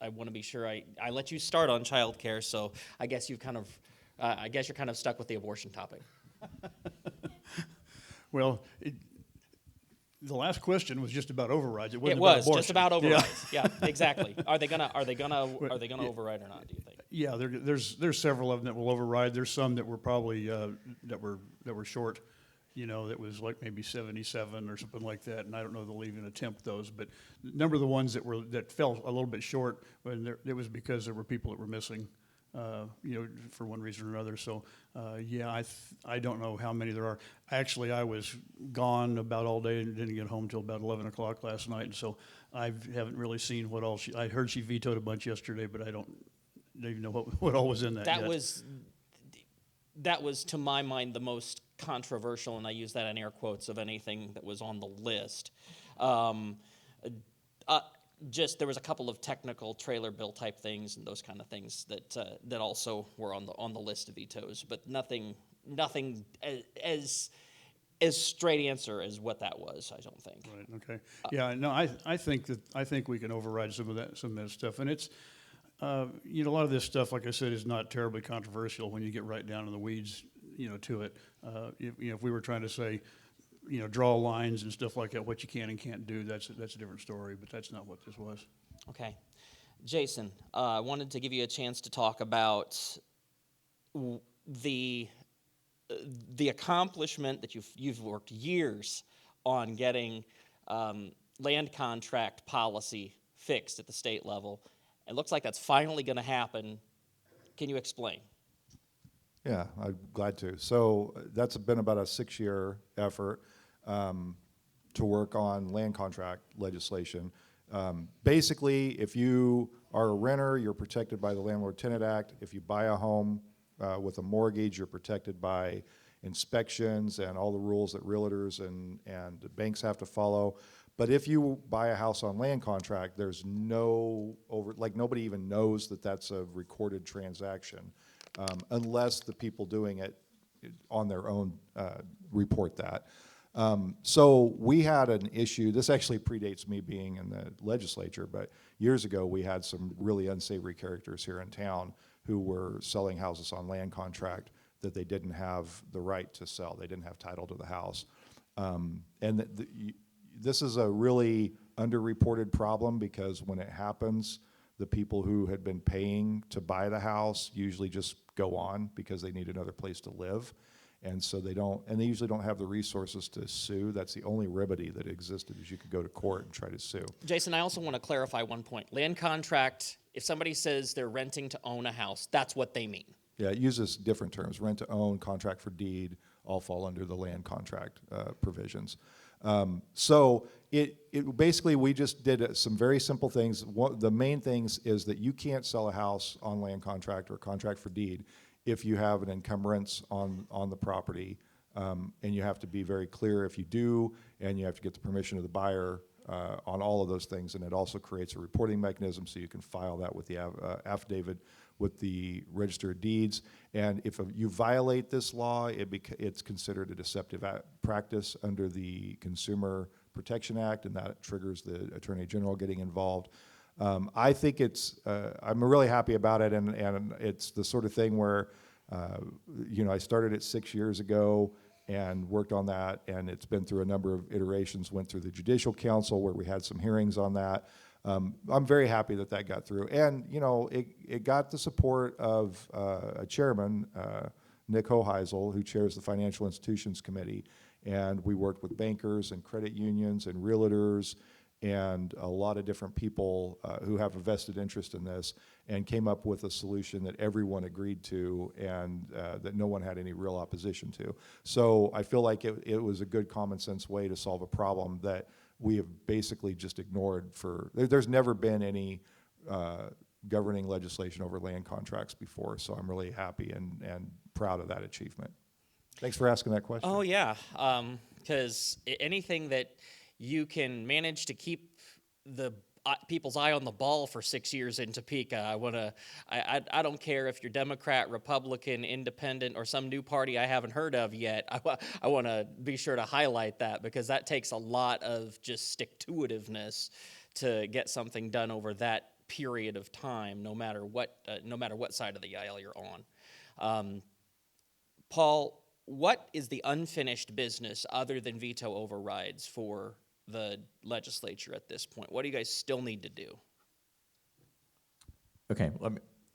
I want to be sure I let you start on childcare, so I guess you're kind of stuck with the abortion topic. Well, the last question was just about overrides. It wasn't It was about abortion. just about overrides. Yeah, exactly. Are they gonna override or not? Do you think? Yeah, there's several of them that will override. There's some that were probably that were short, that was like maybe 77 or something like that, and I don't know if they'll even attempt those. But the number of the ones that fell a little bit short, it was because there were people that were missing, for one reason or another. So I don't know how many there are. Actually, I was gone about all day and didn't get home until about 11 o'clock last night, and so I haven't really seen what all I heard she vetoed a bunch yesterday, but I don't even know what all was in that yet. That was, to my mind, the most controversial, and I use that in air quotes, of anything that was on the list. Just there was a couple of technical trailer bill type things and those kind of things that also were on the list of vetoes, but nothing as straight answer as what that was. I don't think. Right. Okay. Yeah. No. I think we can override some of that stuff, and it's. A lot of this stuff, like I said, is not terribly controversial when you get right down in the weeds, to it. If we were trying to say, draw lines and stuff like that, what you can and can't do, that's a different story. But that's not what this was. Okay. Jason, I wanted to give you a chance to talk about the accomplishment that you've worked years on getting land contract policy fixed at the state level. It looks like that's finally going to happen. Can you explain? Yeah, I'm glad to. So that's been about a 6-year effort to work on land contract legislation. Basically, if you are a renter, you're protected by the Landlord-Tenant Act. If you buy a home with a mortgage, you're protected by inspections and all the rules that realtors and banks have to follow. But if you buy a house on land contract, there's nobody even knows that that's a recorded transaction, unless the people doing it on their own report that. So we had an issue, this actually predates me being in the legislature, but years ago we had some really unsavory characters here in town who were selling houses on land contract that they didn't have the right to sell. They didn't have title to the house. This is a really underreported problem because when it happens, the people who had been paying to buy the house usually just go on because they need another place to live. And so they usually don't have the resources to sue. That's the only remedy that existed, is you could go to court and try to sue. Jason, I also want to clarify one point. Land contract, if somebody says they're renting to own a house, that's what they mean. Yeah, it uses different terms. Rent to own, contract for deed, all fall under the land contract provisions. So it basically, we just did some very simple things. The main things is that you can't sell a house on land contract or contract for deed if you have an encumbrance on the property, and you have to be very clear if you do, and you have to get the permission of the buyer on all of those things. And it also creates a reporting mechanism so you can file that with the affidavit with the Register of Deeds. And if you violate this law, it's considered a deceptive practice under the Consumer Protection Act, and that triggers the Attorney General getting involved. I think I'm really happy about it, and it's the sort of thing where, I started it 6 years ago and worked on that, and it's been through a number of iterations, went through the Judicial Council where we had some hearings on that. I'm very happy that got through. And, it got the support of a chairman, Nick Hoheisel, who chairs the Financial Institutions Committee. And we worked with bankers and credit unions and realtors and a lot of different people who have a vested interest in this, and came up with a solution that everyone agreed to and that no one had any real opposition to. So I feel like it was a good common sense way to solve a problem that we have basically just ignored there's never been any governing legislation over land contracts before, so I'm really happy and proud of that achievement. Thanks for asking that question. Oh, yeah, because anything that you can manage to keep the people's eye on the ball for 6 years in Topeka. I don't care if you're Democrat, Republican, Independent, or some new party I haven't heard of yet. I want to be sure to highlight that, because that takes a lot of just stick-to-itiveness to get something done over that period of time, no matter what side of the aisle you're on. Paul, what is the unfinished business other than veto overrides for the legislature at this point? What do you guys still need to do? Okay,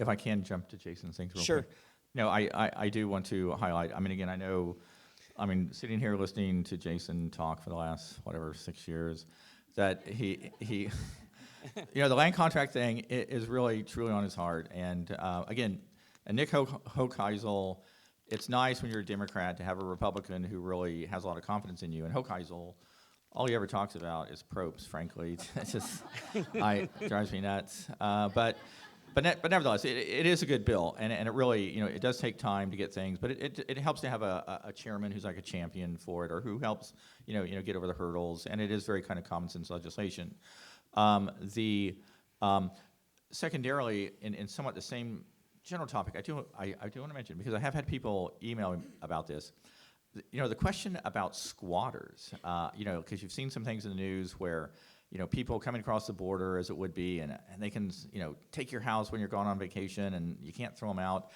if I can jump to Jason's things real Sure. quick. No, I do want to highlight, again, sitting here listening to Jason talk for the last, 6 years, that he the land contract thing is really, truly on his heart. And again, Nick Hoheisel, it's nice when you're a Democrat to have a Republican who really has a lot of confidence in you. And Hoheisel, all he ever talks about is Probst, frankly. It's just, drives me nuts. But nevertheless, it is a good bill, and it really, it does take time to get things, but it helps to have a chairman who's like a champion for it, or who helps, get over the hurdles, and it is very kind of common sense legislation. Secondarily, in somewhat the same general topic, I do want to mention, because I have had people email about this. The question about squatters, because you've seen some things in the news where, people coming across the border, as it would be, and they can, take your house when you're gone on vacation, and you can't throw them out,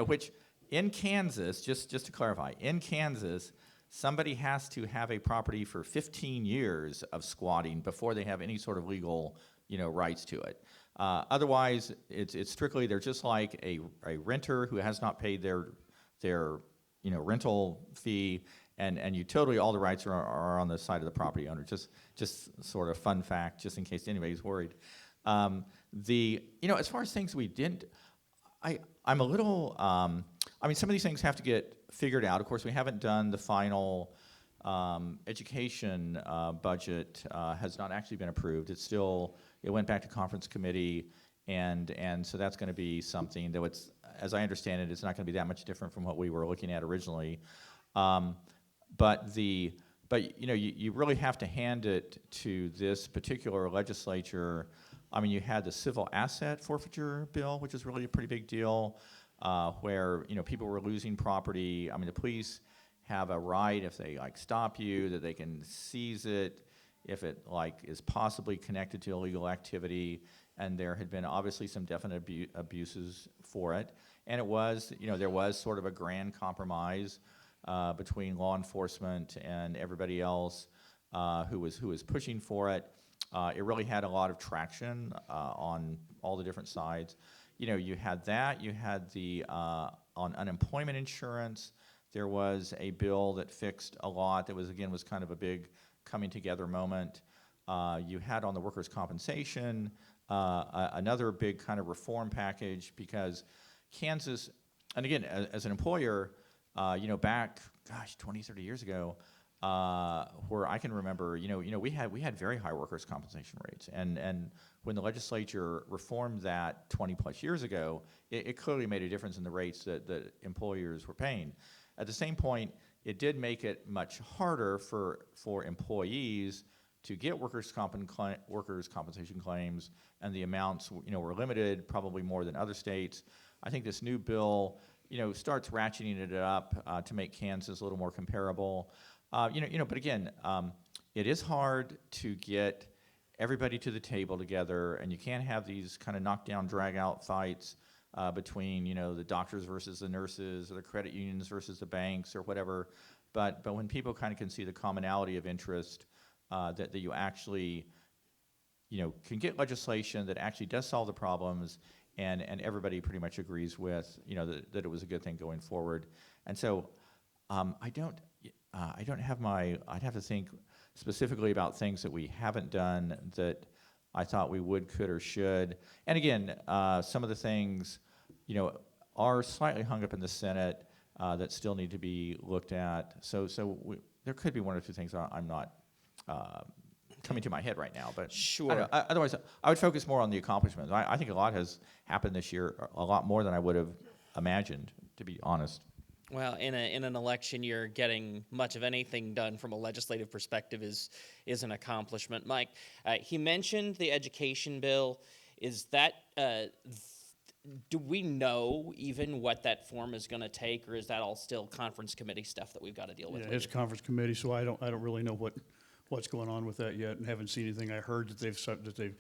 which in Kansas, just to clarify, in Kansas, somebody has to have a property for 15 years of squatting before they have any sort of legal, rights to it. Otherwise, it's strictly, they're just like a renter who has not paid their rental fee, and you totally, all the rights are on the side of the property owner. Just sort of fun fact, just in case anybody's worried. As far as things we didn't, I'm a little, some of these things have to get figured out. Of course, we haven't done the final education budget, has not actually been approved. It went back to conference committee, and so that's going to be something that as I understand it, it's not going to be that much different from what we were looking at originally. But you really have to hand it to this particular legislature. You had the civil asset forfeiture bill, which is really a pretty big deal, where people were losing property. The police have a right, if they stop you, that they can seize it if it is possibly connected to illegal activity, and there had been obviously some definite abuses for it. And it was, there was sort of a grand compromise between law enforcement and everybody else who was pushing for it. It really had a lot of traction on all the different sides. You had that. You had the on unemployment insurance. There was a bill that fixed a lot. That was kind of a big coming together moment. You had on the workers' compensation another big kind of reform package, because Kansas, and again, as an employer, back, 20, 30 years ago, where I can remember, we had very high workers' compensation rates, and when the legislature reformed that 20 plus years ago, it clearly made a difference in the rates that employers were paying. At the same point, it did make it much harder for employees to get workers' compensation claims, and the amounts were limited, probably more than other states. I think this new bill starts ratcheting it up to make Kansas a little more comparable. But again, it is hard to get everybody to the table together, and you can't have these kind of knockdown, drag-out fights between the doctors versus the nurses, or the credit unions versus the banks, or whatever. But when people kind of can see the commonality of interest, that you actually can get legislation that actually does solve the problems, and everybody pretty much agrees with that it was a good thing going forward. And so I don't have I'd have to think specifically about things that we haven't done that I thought we would, could, or should. And again, some of the things are slightly hung up in the Senate that still need to be looked at. So there could be one or two things I'm not coming to my head right now, but Sure. Otherwise, I would focus more on the accomplishments. I think a lot has happened this year, a lot more than I would have imagined, to be honest. Well, in an election year, getting much of anything done from a legislative perspective is an accomplishment. Mike, he mentioned the education bill. Is that do we know even what that form is going to take, or is that all still conference committee stuff that we've got to deal with? Yeah, it's conference committee, so I don't really know what's going on with that yet, and haven't seen anything. I heard that they've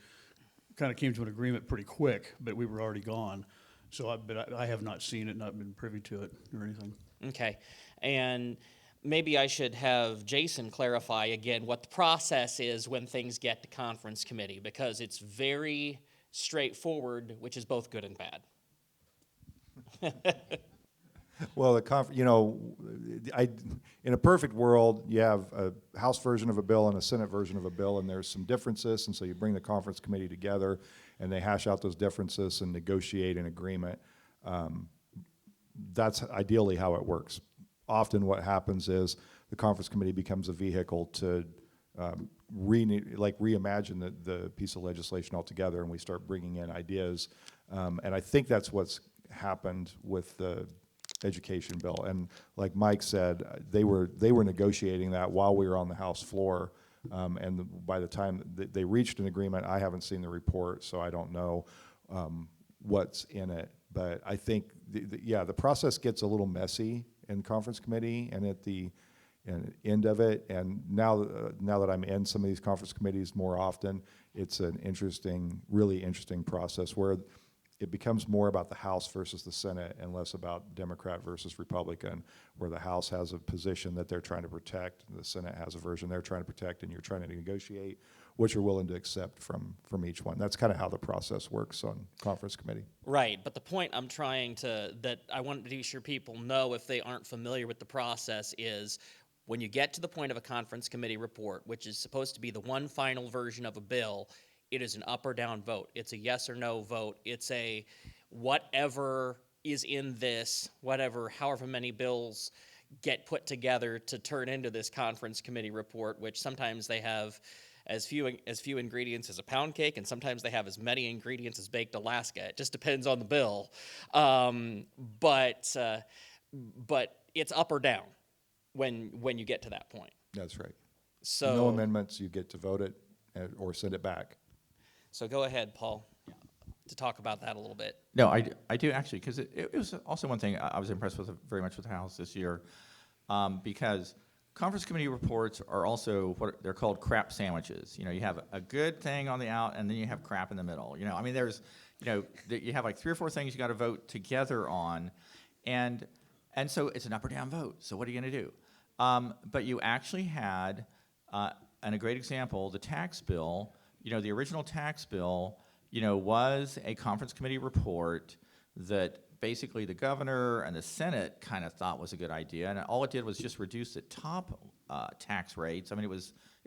kind of came to an agreement pretty quick, but we were already gone. So, but I have not seen it, not been privy to it or anything. Okay, and maybe I should have Jason clarify again what the process is when things get to conference committee, because it's very straightforward, which is both good and bad. Well, in a perfect world, you have a House version of a bill and a Senate version of a bill, and there's some differences, and so you bring the conference committee together, and they hash out those differences and negotiate an agreement. That's ideally how it works. Often what happens is the conference committee becomes a vehicle to reimagine the piece of legislation altogether, and we start bringing in ideas. And I think that's what's happened with the education bill. And like Mike said, they were negotiating that while we were on the House floor. And by the time they reached an agreement, I haven't seen the report, so I don't know what's in it. But I think, the process gets a little messy in conference committee and at the end of it. And now that I'm in some of these conference committees more often, it's an really interesting process where it becomes more about the House versus the Senate and less about Democrat versus Republican, where the House has a position that they're trying to protect, and the Senate has a version they're trying to protect, and you're trying to negotiate what you're willing to accept from each one. That's kind of how the process works on conference committee. Right, but the point I'm trying to, that I want to be sure people know if they aren't familiar with the process is when you get to the point of a conference committee report, which is supposed to be the one final version of a bill, it is an up or down vote. It's a yes or no vote. It's a whatever is in this, however many bills get put together to turn into this conference committee report, which sometimes they have as few ingredients as a pound cake, and sometimes they have as many ingredients as baked Alaska. It just depends on the bill. But it's up or down when you get to that point. That's right. So no amendments, you get to vote it or send it back. So go ahead, Paul, to talk about that a little bit. No, I do actually, because it was also one thing I was impressed with very much with the House this year, because conference committee reports are also what they're called crap sandwiches. You know, you have a good thing on the out, and then you have crap in the middle. You know, I mean, there's, you know, you have like 3 or 4 things you got to vote together on, and so it's an up or down vote. So what are you going to do? But you actually had, and a great example, the tax bill. You know, the original tax bill, you know, was a conference committee report that basically the governor and the Senate kind of thought was a good idea, and all it did was just reduce the top tax rates. I mean, it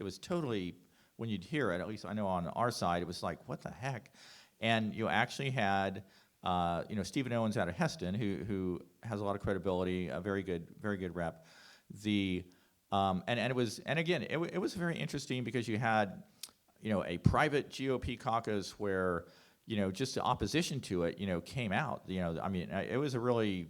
was totally, when you'd hear it, at least I know on our side, it was like, what the heck? And you actually had, you know, Stephen Owens out of Heston, who has a lot of credibility, a very good rep. And it was, and again, it was very interesting because you had, you know, a private GOP caucus where, you know, just the opposition to it, you know, came out. You know, I mean, it was a really,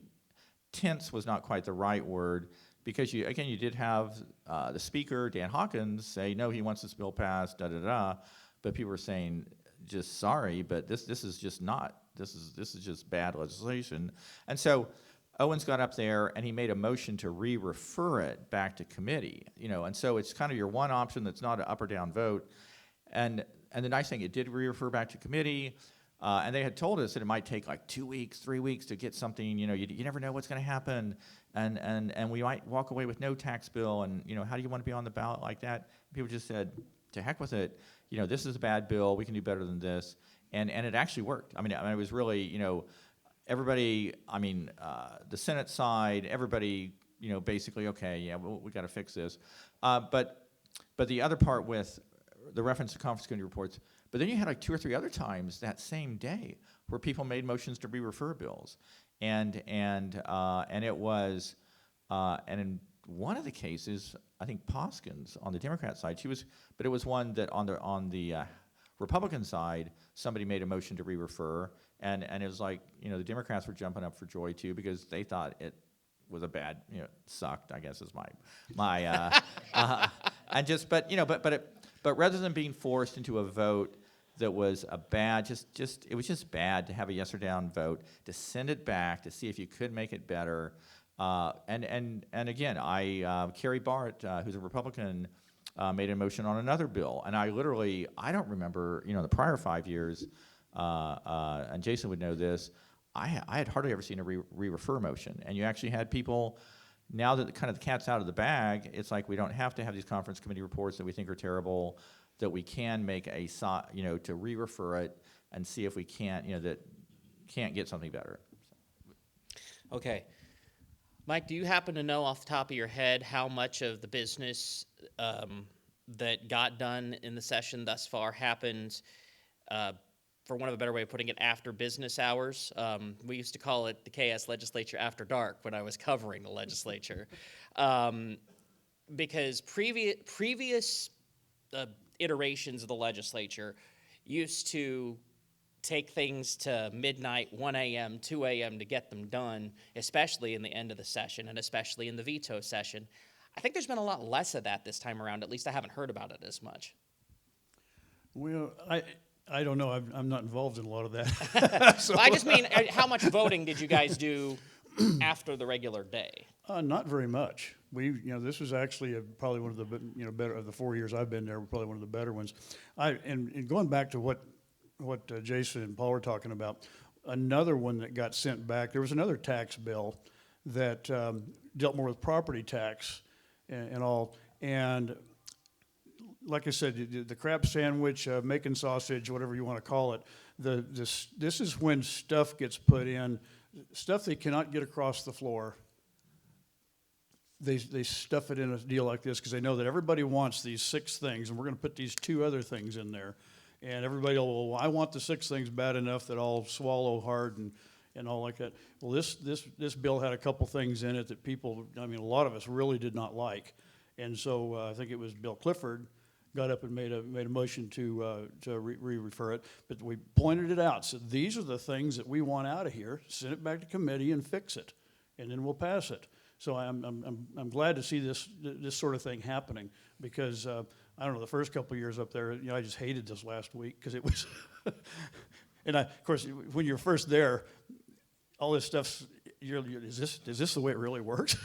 tense was not quite the right word, because you did have the speaker, Dan Hawkins, say, no, he wants this bill passed, da-da-da, but people were saying, just sorry, but this is just not, this is just bad legislation. And so Owens got up there and he made a motion to re-refer it back to committee, you know, and so it's kind of your one option that's not an up or down vote. And the nice thing, it did re-refer back to committee, and they had told us that it might take like 2 weeks, 3 weeks to get something. You know, you never know what's going to happen, and we might walk away with no tax bill. And you know, how do you want to be on the ballot like that? People just said, to heck with it. You know, this is a bad bill. We can do better than this, and it actually worked. I mean, it was really, you know, everybody. I mean, the Senate side, everybody, you know, basically, okay, yeah, we got to fix this. But the other part with the reference to conference committee reports, but then you had like 2 or 3 other times that same day where people made motions to re-refer bills, and it was, and in one of the cases, I think Poskins on the Democrat side, but it was one that on the Republican side, somebody made a motion to re-refer, and it was like, you know, the Democrats were jumping up for joy too because they thought it was a bad, you know, sucked, I guess is my and just, but you know, but rather than being forced into a vote that was a bad, it was just bad to have a yes or down vote, to send it back to see if you could make it better. And again, Kerry Bart, who's a Republican, made a motion on another bill, and I don't remember, you know, the prior 5 years, and Jason would know this, I had hardly ever seen a re-refer motion, and you actually had people. Now that the cat's out of the bag, it's like we don't have to have these conference committee reports that we think are terrible, that we can make you know, to re-refer it and see if we can't, you know, that can't get something better. Okay. Mike, do you happen to know off the top of your head how much of the business that got done in the session thus far happened, for one of a better way of putting it, after business hours? We used to call it the KS Legislature After Dark when I was covering the legislature. Because previous iterations of the legislature used to take things to midnight, 1 a.m., 2 a.m. to get them done, especially in the end of the session and especially in the veto session. I think there's been a lot less of that this time around. At least I haven't heard about it as much. Well, I don't know. I'm not involved in a lot of that. Well, I just mean, how much voting did you guys do after the regular day? Not very much. This was actually probably one of the, better of the 4 years I've been there. Probably one of the better ones. And going back to what Jason and Paul were talking about, another one that got sent back. There was another tax bill that dealt more with property tax and all. And like I said, the crab sandwich, making sausage, whatever you want to call it, this is when stuff gets put in, stuff they cannot get across the floor. They stuff it in a deal like this because they know that everybody wants these 6 things, and we're going to put these 2 other things in there. And everybody will, well, I want the 6 things bad enough that I'll swallow hard and all like that. Well, this bill had a couple things in it that people, I mean, a lot of us really did not like. And so I think it was Bill Clifford got up and made a motion to refer it. But we pointed it out. So these are the things that we want out of here. Send it back to committee and fix it, and then we'll pass it. So I'm glad to see this sort of thing happening because I don't know, the first couple of years up there, you know, I just hated this last week because it was, and of course when you're first there, all this stuff's is this the way it really works?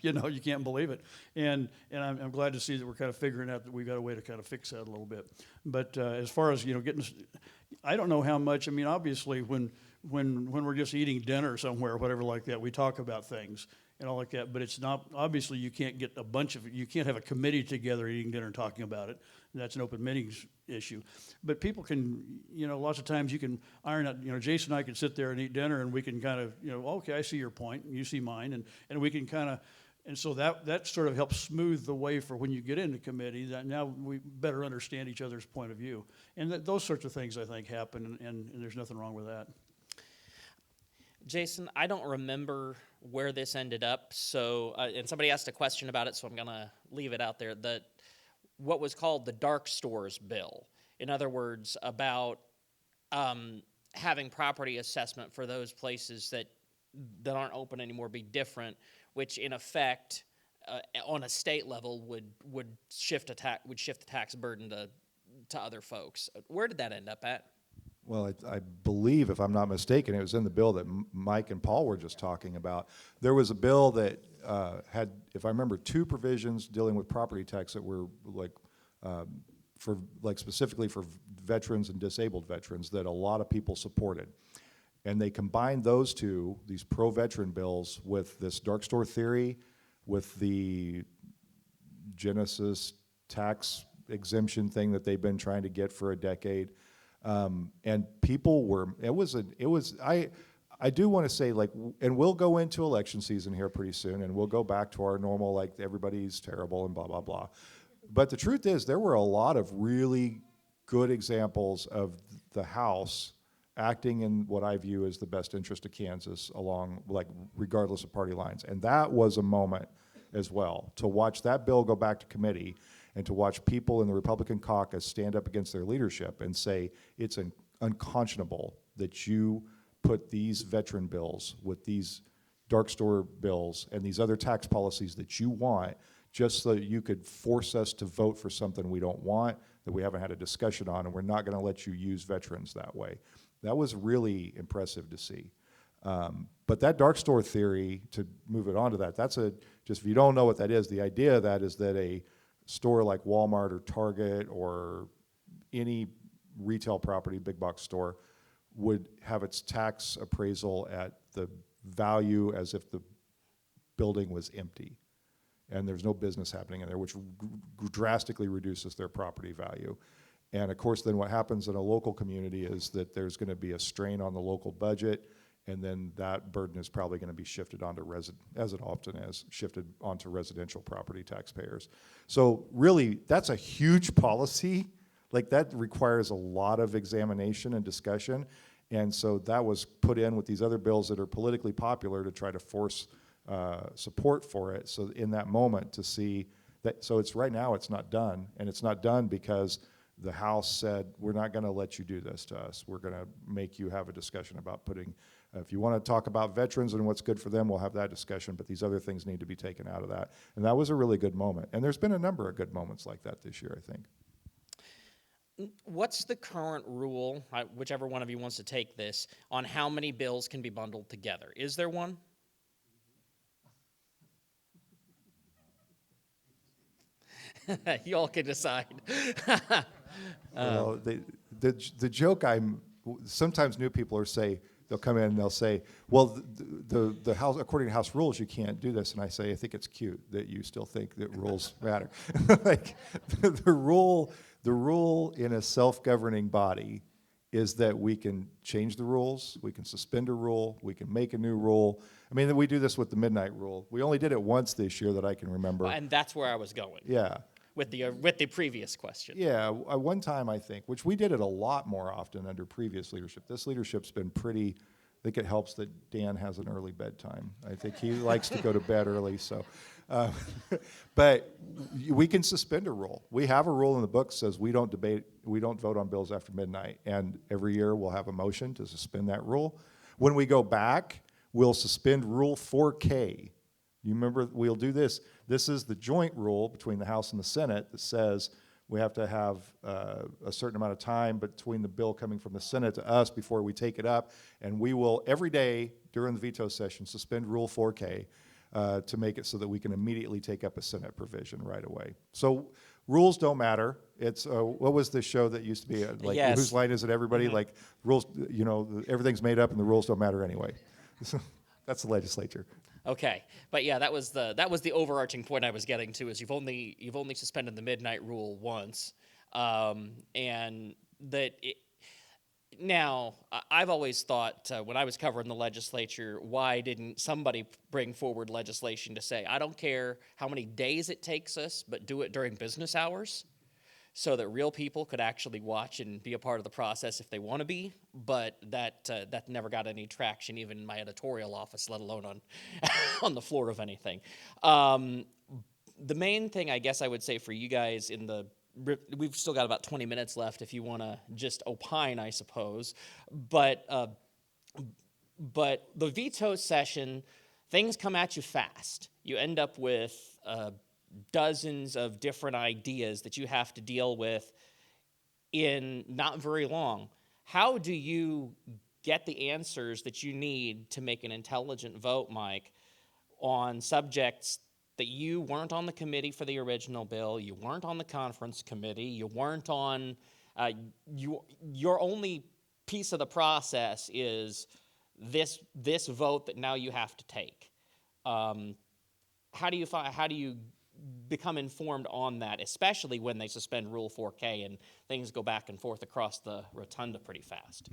You know, you can't believe it, and I'm glad to see that we're kind of figuring out that we've got a way to kind of fix that a little bit. But as far as, you know, getting, I don't know how much. I mean, obviously when we're just eating dinner somewhere or whatever like that, we talk about things and all like that, but it's not, obviously you can't get a bunch of, you can't have a committee together eating dinner and talking about it. That's an open meetings issue. But people can, you know, lots of times you can iron out, you know, Jason and I can sit there and eat dinner and we can kind of, you know, okay, I see your point, and you see mine, and we can kind of, and so that sort of helps smooth the way for when you get into committee, that now we better understand each other's point of view. And those sorts of things, I think, happen, and there's nothing wrong with that. Jason, I don't remember where this ended up, so and somebody asked a question about it, so I'm going to leave it out there. What was called the dark stores bill. In other words, about having property assessment for those places that aren't open anymore be different, which in effect, on a state level, would shift the tax burden to other folks. Where did that end up at? Well, I believe, if I'm not mistaken, it was in the bill that Mike and Paul were just talking about. There was a bill that had, if I remember, 2 provisions dealing with property tax that were specifically for veterans and disabled veterans that a lot of people supported. And they combined those 2, these pro-veteran bills, with this dark store theory, with the Genesis tax exemption thing that they've been trying to get for a decade. And people were, I do want to say, like, and we'll go into election season here pretty soon, and we'll go back to our normal, like, everybody's terrible and blah, blah, blah. But the truth is, there were a lot of really good examples of the House acting in what I view as the best interest of Kansas along, like, regardless of party lines. And that was a moment as well, to watch that bill go back to committee and to watch people in the Republican caucus stand up against their leadership and say, it's unconscionable that you put these veteran bills with these dark store bills and these other tax policies that you want just so that you could force us to vote for something we don't want, that we haven't had a discussion on, and we're not gonna let you use veterans that way. That was really impressive to see. But that dark store theory, to move it on to that, just if you don't know what that is, the idea of that is that a store like Walmart or Target or any retail property, big box store, would have its tax appraisal at the value as if the building was empty and there's no business happening in there, which drastically reduces their property value. And of course, then what happens in a local community is that there's going to be a strain on the local budget, and then that burden is probably going to be shifted onto as it often is, shifted onto residential property taxpayers. So really, that's a huge policy. Like, that requires a lot of examination and discussion. And so that was put in with these other bills that are politically popular to try to force support for it. So in that moment to see that, so it's right now it's not done, and it's not done because the House said, we're not gonna let you do this to us. We're gonna make you have a discussion about putting, if you wanna talk about veterans and what's good for them, we'll have that discussion, but these other things need to be taken out of that. And that was a really good moment. And there's been a number of good moments like that this year, I think. What's the current rule, whichever one of you wants to take this, on how many bills can be bundled together? Is there one? You all can decide. Well, the joke sometimes new people say, they'll come in and they'll say, well, the House, according to House rules, you can't do this. And I say, I think it's cute that you still think that rules matter. Like, the rule in a self-governing body is that we can change the rules, we can suspend a rule, we can make a new rule. I mean, we do this with the midnight rule. We only did it once this year that I can remember. And that's where I was going. Yeah. With the previous question. Yeah, one time I think, which we did it a lot more often under previous leadership. This leadership's been pretty, I think it helps that Dan has an early bedtime. I think he likes to go to bed early, so. But we can suspend a rule. We have a rule in the book that says we don't vote on bills after midnight. And every year we'll have a motion to suspend that rule. When we go back, we'll suspend Rule 4K. You remember, we'll do this. This is the joint rule between the House and the Senate that says we have to have a certain amount of time between the bill coming from the Senate to us before we take it up. And we will, every day during the veto session, suspend Rule 4K to make it so that we can immediately take up a Senate provision right away. So rules don't matter. It's, what was the show that used to be, like, Yes. Whose Line Is It, Everybody? Like, rules, you know, everything's made up and the rules don't matter anyway. That's the legislature. Okay, but yeah, that was the overarching point I was getting to. Is you've only suspended the midnight rule once, and that it, now I've always thought when I was covering the legislature, why didn't somebody bring forward legislation to say, I don't care how many days it takes us, but do it during business hours, so that real people could actually watch and be a part of the process if they want to be. But that never got any traction, even in my editorial office, let alone on on the floor of anything. The main thing I guess I would say for you guys we've still got about 20 minutes left if you want to just opine, I suppose. But the veto session, things come at you fast. You end up with dozens of different ideas that you have to deal with in not very long. How do you get the answers that you need to make an intelligent vote, Mike, on subjects that you weren't on the committee for the original bill, you weren't on the conference committee, you weren't on, your only piece of the process is this vote that now you have to take. How do you become informed on that, especially when they suspend Rule 4K and things go back and forth across the rotunda pretty fast?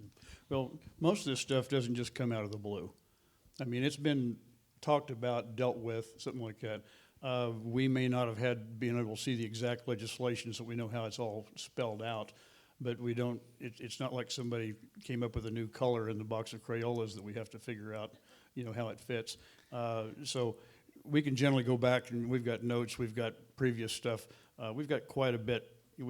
Well, most of this stuff doesn't just come out of the blue. I mean, it's been talked about, dealt with, something like that. We may not have been able to see the exact legislation so we know how it's all spelled out, but we don't, it's not like somebody came up with a new color in the box of Crayolas that we have to figure out, you know, how it fits. So we can generally go back and we've got notes, we've got previous stuff. We've got quite a bit. A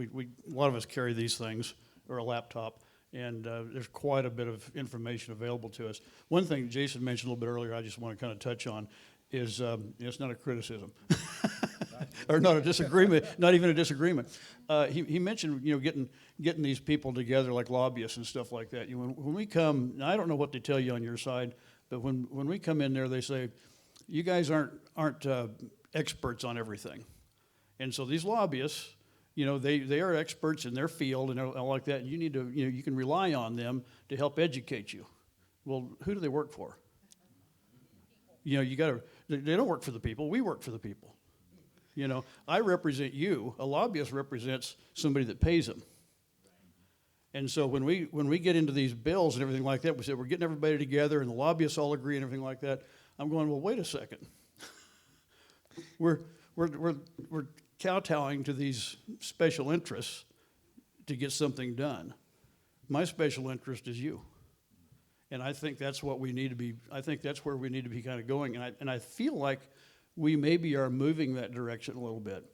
lot of us carry these things or a laptop, and there's quite a bit of information available to us. One thing Jason mentioned a little bit earlier, I just want to kind of touch on, is it's not a criticism, or not a disagreement, not even a disagreement. He mentioned, you know, getting these people together like lobbyists and stuff like that. You know, when we come, now I don't know what they tell you on your side, but when we come in there, they say, you guys aren't experts on everything, and so these lobbyists, you know, they are experts in their field and all like that. And you need to, you know, you can rely on them to help educate you. Well, who do they work for? You know, they don't work for the people. We work for the people. You know, I represent you. A lobbyist represents somebody that pays them. And so when we get into these bills and everything like that, we say we're getting everybody together and the lobbyists all agree and everything like that. I'm going, well, wait a second. We're kowtowing to these special interests to get something done. My special interest is you. And I think that's what we need to be, I think that's where we need to be kind of going. And I feel like we maybe are moving that direction a little bit.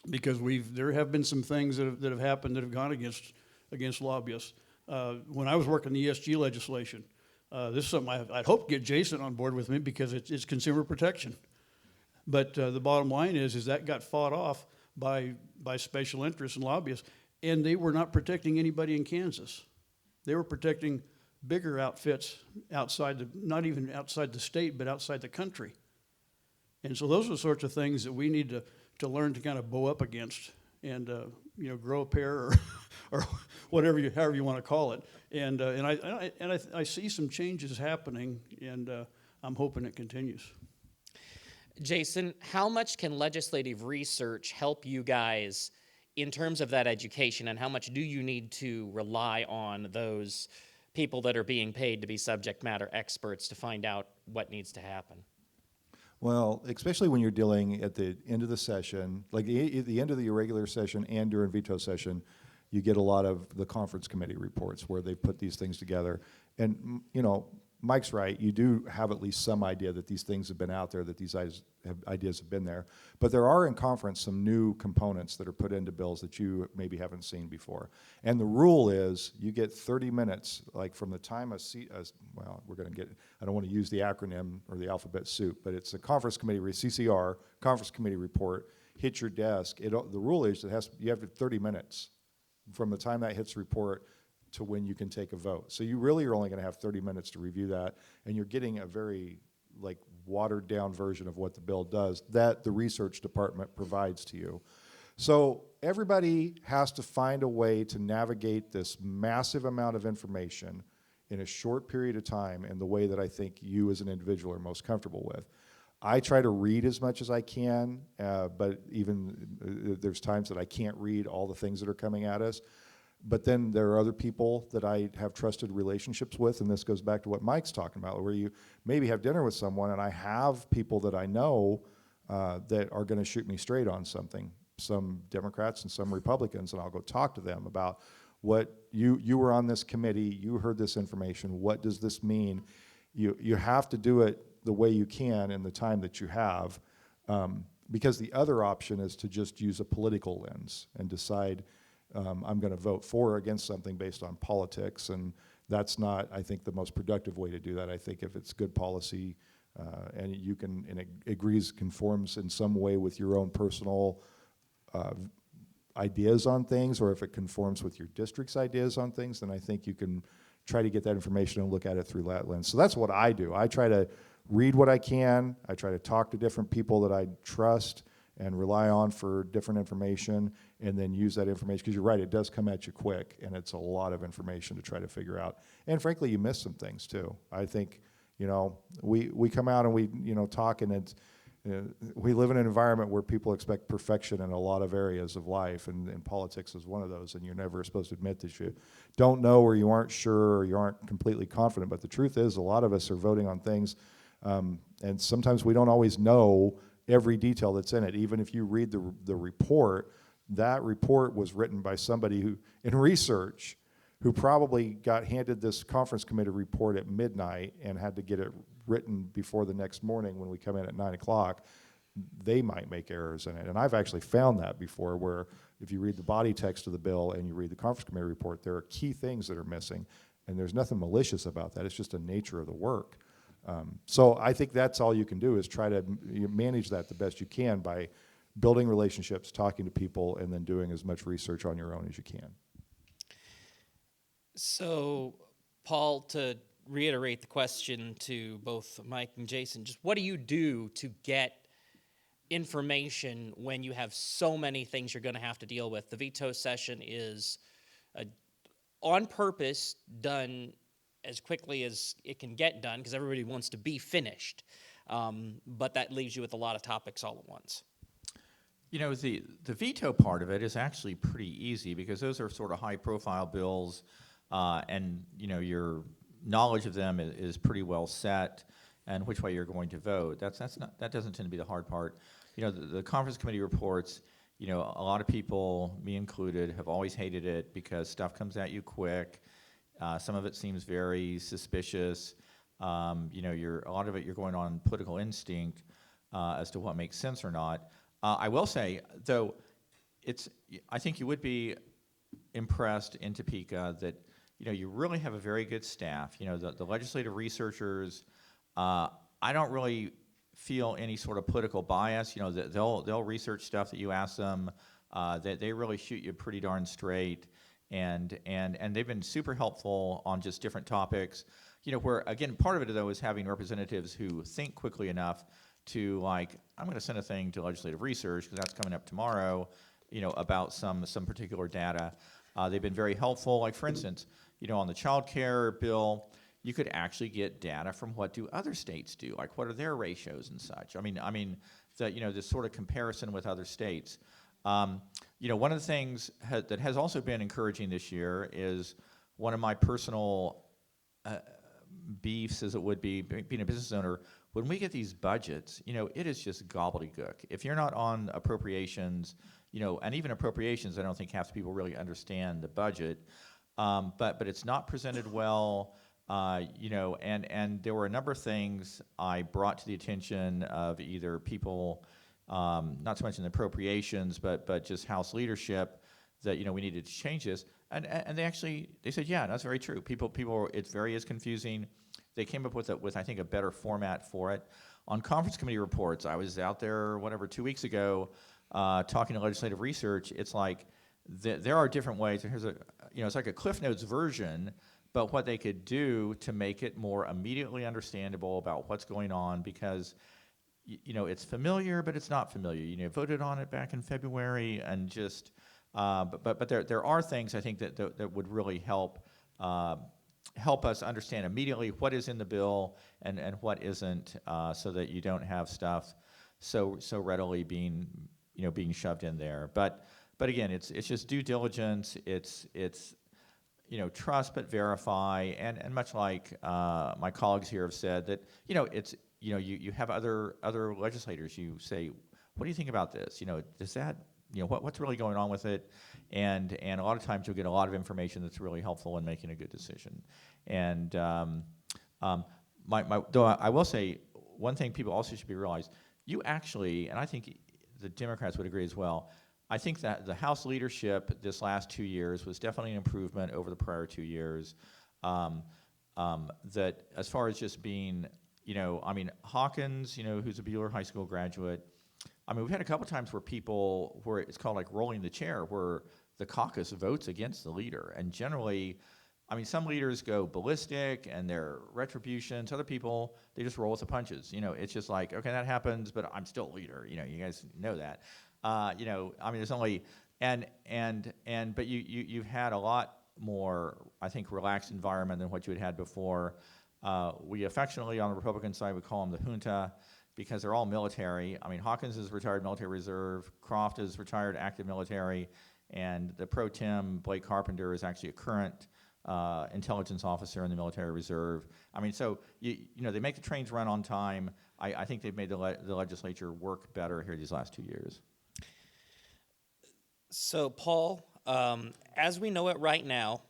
Because there have been some things that have happened that have gone against lobbyists. When I was working the ESG legislation, this is something I'd hope to get Jason on board with me because it's consumer protection. But the bottom line is that got fought off by special interests and lobbyists, and they were not protecting anybody in Kansas. They were protecting bigger outfits not even outside the state, but outside the country. And so those are the sorts of things that we need to learn to kind of bow up against. And grow a pair or, or however you want to call it. And I see some changes happening, and I'm hoping it continues. Jason, how much can legislative research help you guys in terms of that education, and how much do you need to rely on those people that are being paid to be subject matter experts to find out what needs to happen? Well, especially when you're dealing at the end of the session, like at the end of the irregular session and during veto session, you get a lot of the conference committee reports where they put these things together. And, Mike's right, you do have at least some idea that these things have been out there, that these ideas have been there. But there are in conference some new components that are put into bills that you maybe haven't seen before. And the rule is you get 30 minutes, like from the time we're going to get, I don't want to use the acronym or the alphabet soup, but it's a conference committee, CCR, conference committee report, hits your desk. The rule is you have 30 minutes from the time that hits the report to when you can take a vote. So you really are only going to have 30 minutes to review that, and you're getting a very watered down version of what the bill does that the research department provides to you. So everybody has to find a way to navigate this massive amount of information in a short period of time in the way that I think you as an individual are most comfortable with. I try to read as much as I can, but even there's times that I can't read all the things that are coming at us. But then there are other people that I have trusted relationships with, and this goes back to what Mike's talking about, where you maybe have dinner with someone, and I have people that I know that are going to shoot me straight on something, some Democrats and some Republicans, and I'll go talk to them about what you were on this committee, you heard this information, what does this mean? You have to do it the way you can in the time that you have, because the other option is to just use a political lens and decide I'm going to vote for or against something based on politics, and that's not, I think, the most productive way to do that. I think if it's good policy and it conforms in some way with your own personal ideas on things, or if it conforms with your district's ideas on things, then I think you can try to get that information and look at it through that lens. So that's what I do. I try to read what I can. I try to talk to different people that I trust and rely on for different information, and then use that information, because you're right, it does come at you quick, and it's a lot of information to try to figure out. And frankly, you miss some things too. I think, we come out and we, talk, and it's, we live in an environment where people expect perfection in a lot of areas of life, and politics is one of those, and you're never supposed to admit that you don't know, or you aren't sure, or you aren't completely confident. But the truth is, a lot of us are voting on things, and sometimes we don't always know every detail that's in it. Even if you read the report, that report was written by somebody who, in research, who probably got handed this conference committee report at midnight and had to get it written before the next morning when we come in at 9 o'clock. They might make errors in it. And I've actually found that before, where if you read the body text of the bill and you read the conference committee report, there are key things that are missing. And there's nothing malicious about that. It's just the nature of the work. So I think that's all you can do, is try to manage that the best you can by building relationships, talking to people, and then doing as much research on your own as you can. So, Paul, to reiterate the question to both Mike and Jason, just what do you do to get information when you have so many things you're going to have to deal with? The veto session is on purpose done as quickly as it can get done, because everybody wants to be finished. But that leaves you with a lot of topics all at once. The veto part of it is actually pretty easy, because those are sort of high-profile bills, and your knowledge of them is pretty well set, and which way you're going to vote. That doesn't tend to be the hard part. The conference committee reports. A lot of people, me included, have always hated it because stuff comes at you quick. Some of it seems very suspicious. A lot of it you're going on political instinct as to what makes sense or not. I will say, though, I think you would be impressed in Topeka that you really have a very good staff. The legislative researchers. I don't really feel any sort of political bias. They'll research stuff that you ask them. They really shoot you pretty darn straight. And they've been super helpful on just different topics, where, again, part of it, though, is having representatives who think quickly enough to, I'm going to send a thing to legislative research because that's coming up tomorrow, about some particular data. They've been very helpful. Like for instance, on the child care bill, you could actually get data from what do other states do, like what are their ratios and such. I mean, this sort of comparison with other states. One of the things that has also been encouraging this year is one of my personal beefs, as it would be, being a business owner. When we get these budgets, it is just gobbledygook. If you're not on appropriations, and even appropriations, I don't think half the people really understand the budget. But it's not presented well, and there were a number of things I brought to the attention of either people, not so much in the appropriations, but just House leadership, that we needed to change this, and they said, yeah, that's very true. People, is confusing. They came up with I think a better format for it. On conference committee reports, I was out there 2 weeks ago, talking to legislative research. It's like there are different ways. Here's it's like a Cliff Notes version, but what they could do to make it more immediately understandable about what's going on, because it's familiar, but it's not familiar. Voted on it back in February, and just but there are things I think that would really help us understand immediately what is in the bill and what isn't, so that you don't have stuff so readily being shoved in there. But again, it's just due diligence. It's trust but verify, and much like my colleagues here have said, that it's you have other legislators. You say, what do you think about this? Does that what's really going on with it? And a lot of times you'll get a lot of information that's really helpful in making a good decision. And though I will say one thing people also should be realized, you actually, and I think the Democrats would agree as well, I think that the House leadership this last 2 years was definitely an improvement over the prior 2 years. That as far as just being, Hawkins, who's a Bueller High School graduate, we've had a couple times where it's called like rolling the chair, where the caucus votes against the leader. And generally, some leaders go ballistic and they're retributions. Other people, they just roll with the punches. It's just like, okay, that happens, but I'm still a leader. You guys know that. There's only, but you've had a lot more, I think, relaxed environment than what you had before. We affectionately, on the Republican side, we call them the junta, because they're all military. Hawkins is retired military reserve, Croft is retired active military, and the pro tem, Blake Carpenter, is actually a current intelligence officer in the military reserve. So they make the trains run on time. I think they've made the legislature work better here these last 2 years. So, Paul, as we know it right now,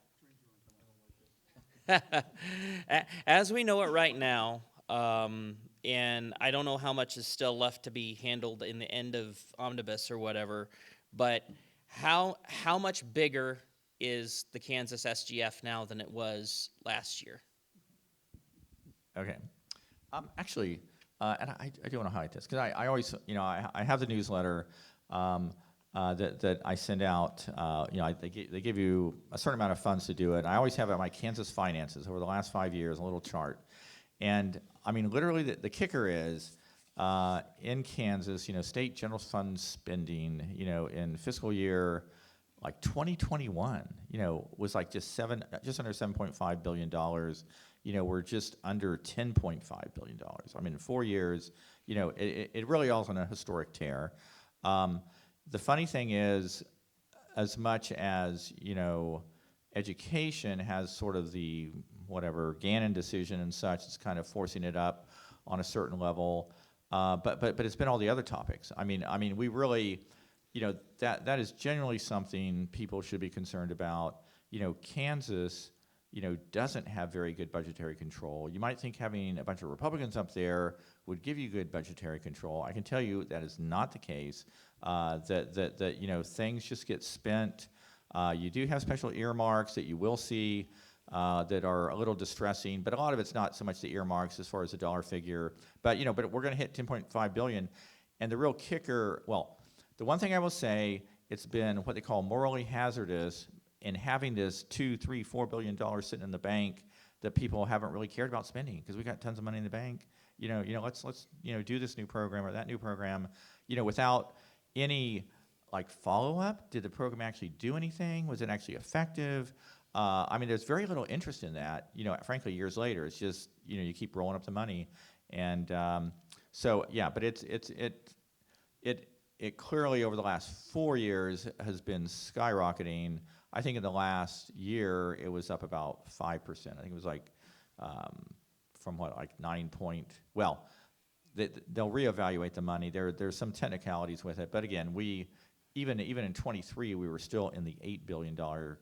and I don't know how much is still left to be handled in the end of omnibus or whatever, but how much bigger is the Kansas SGF now than it was last year? Okay. Actually, and I do want to highlight this, because I always, I have the newsletter that I send out. They give you a certain amount of funds to do it. I always have my Kansas finances over the last 5 years, a little chart. And literally the kicker is, in Kansas, state general fund spending, in fiscal year like 2021, was like just under $7.5 billion. We're just under $10.5 billion. In 4 years, it really all is on a historic tear. The funny thing is, as much as, education has sort of the Gannon decision and such, it's kind of forcing it up on a certain level, but it's been all the other topics. We really, that is generally something people should be concerned about. Kansas, doesn't have very good budgetary control. You might think having a bunch of Republicans up there would give you good budgetary control. I can tell you that is not the case. That things just get spent. You do have special earmarks that you will see that are a little distressing, but a lot of it's not so much the earmarks as far as the dollar figure. But we're going to hit $10.5 billion, and the real kicker. Well, the one thing I will say, it's been what they call morally hazardous in having this $2, $3, $4 billion sitting in the bank that people haven't really cared about spending, because we got tons of money in the bank. Let's do this new program or that new program, without any like follow-up? Did the program actually do anything? Was it actually effective? I mean, there's very little interest in that. Frankly, years later, it's just you keep rolling up the money, and so yeah. But it clearly over the last 4 years has been skyrocketing. I think in the last year it was up about 5%. I think it was like from what, like 9 point. Well, they'll reevaluate the money. There's some technicalities with it, but again, even in 23 we were still in the $8 billion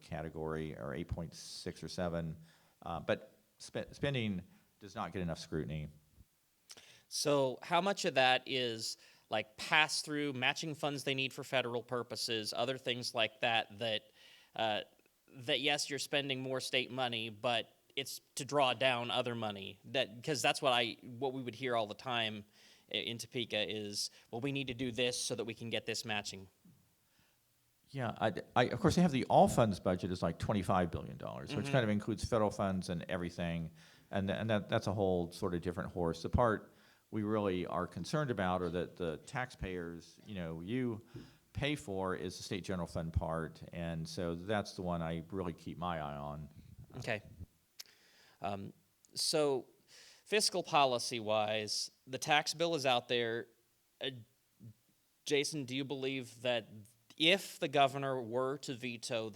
category, or 8.6 or 7. But spending does not get enough scrutiny. So how much of that is like pass-through matching funds they need for federal purposes, other things like that yes, you're spending more state money, but it's to draw down other money, because that's what we would hear all the time in Topeka is, well, we need to do this so that we can get this matching. Yeah, of course, they have the all funds budget is like $25 billion, which kind of includes federal funds and everything, and that's a whole sort of different horse. The part we really are concerned about, or that the taxpayers, you pay for, is the state general fund part, and so that's the one I really keep my eye on. Okay. So fiscal policy-wise, the tax bill is out there. Jason, do you believe that if the governor were to veto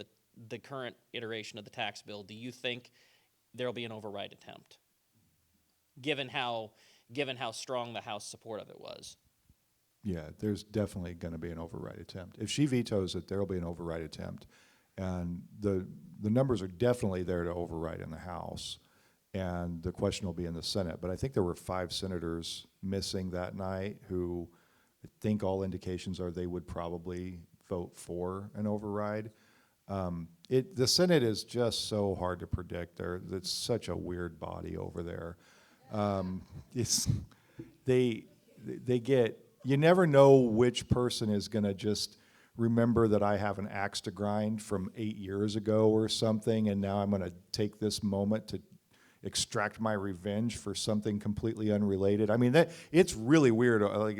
the current iteration of the tax bill, do you think there'll be an override attempt, given how strong the House support of it was? Yeah, there's definitely going to be an override attempt. If she vetoes it, there'll be an override attempt. And the numbers are definitely there to override in the House. And the question will be in the Senate. But I think there were 5 senators missing that night who I think all indications are they would probably vote for an override. The Senate is just so hard to predict. It's such a weird body over there. They get, you never know which person is going to just remember that I have an axe to grind from 8 years ago or something, and now I'm going to take this moment to extract my revenge for something completely unrelated. I mean, it's really weird. I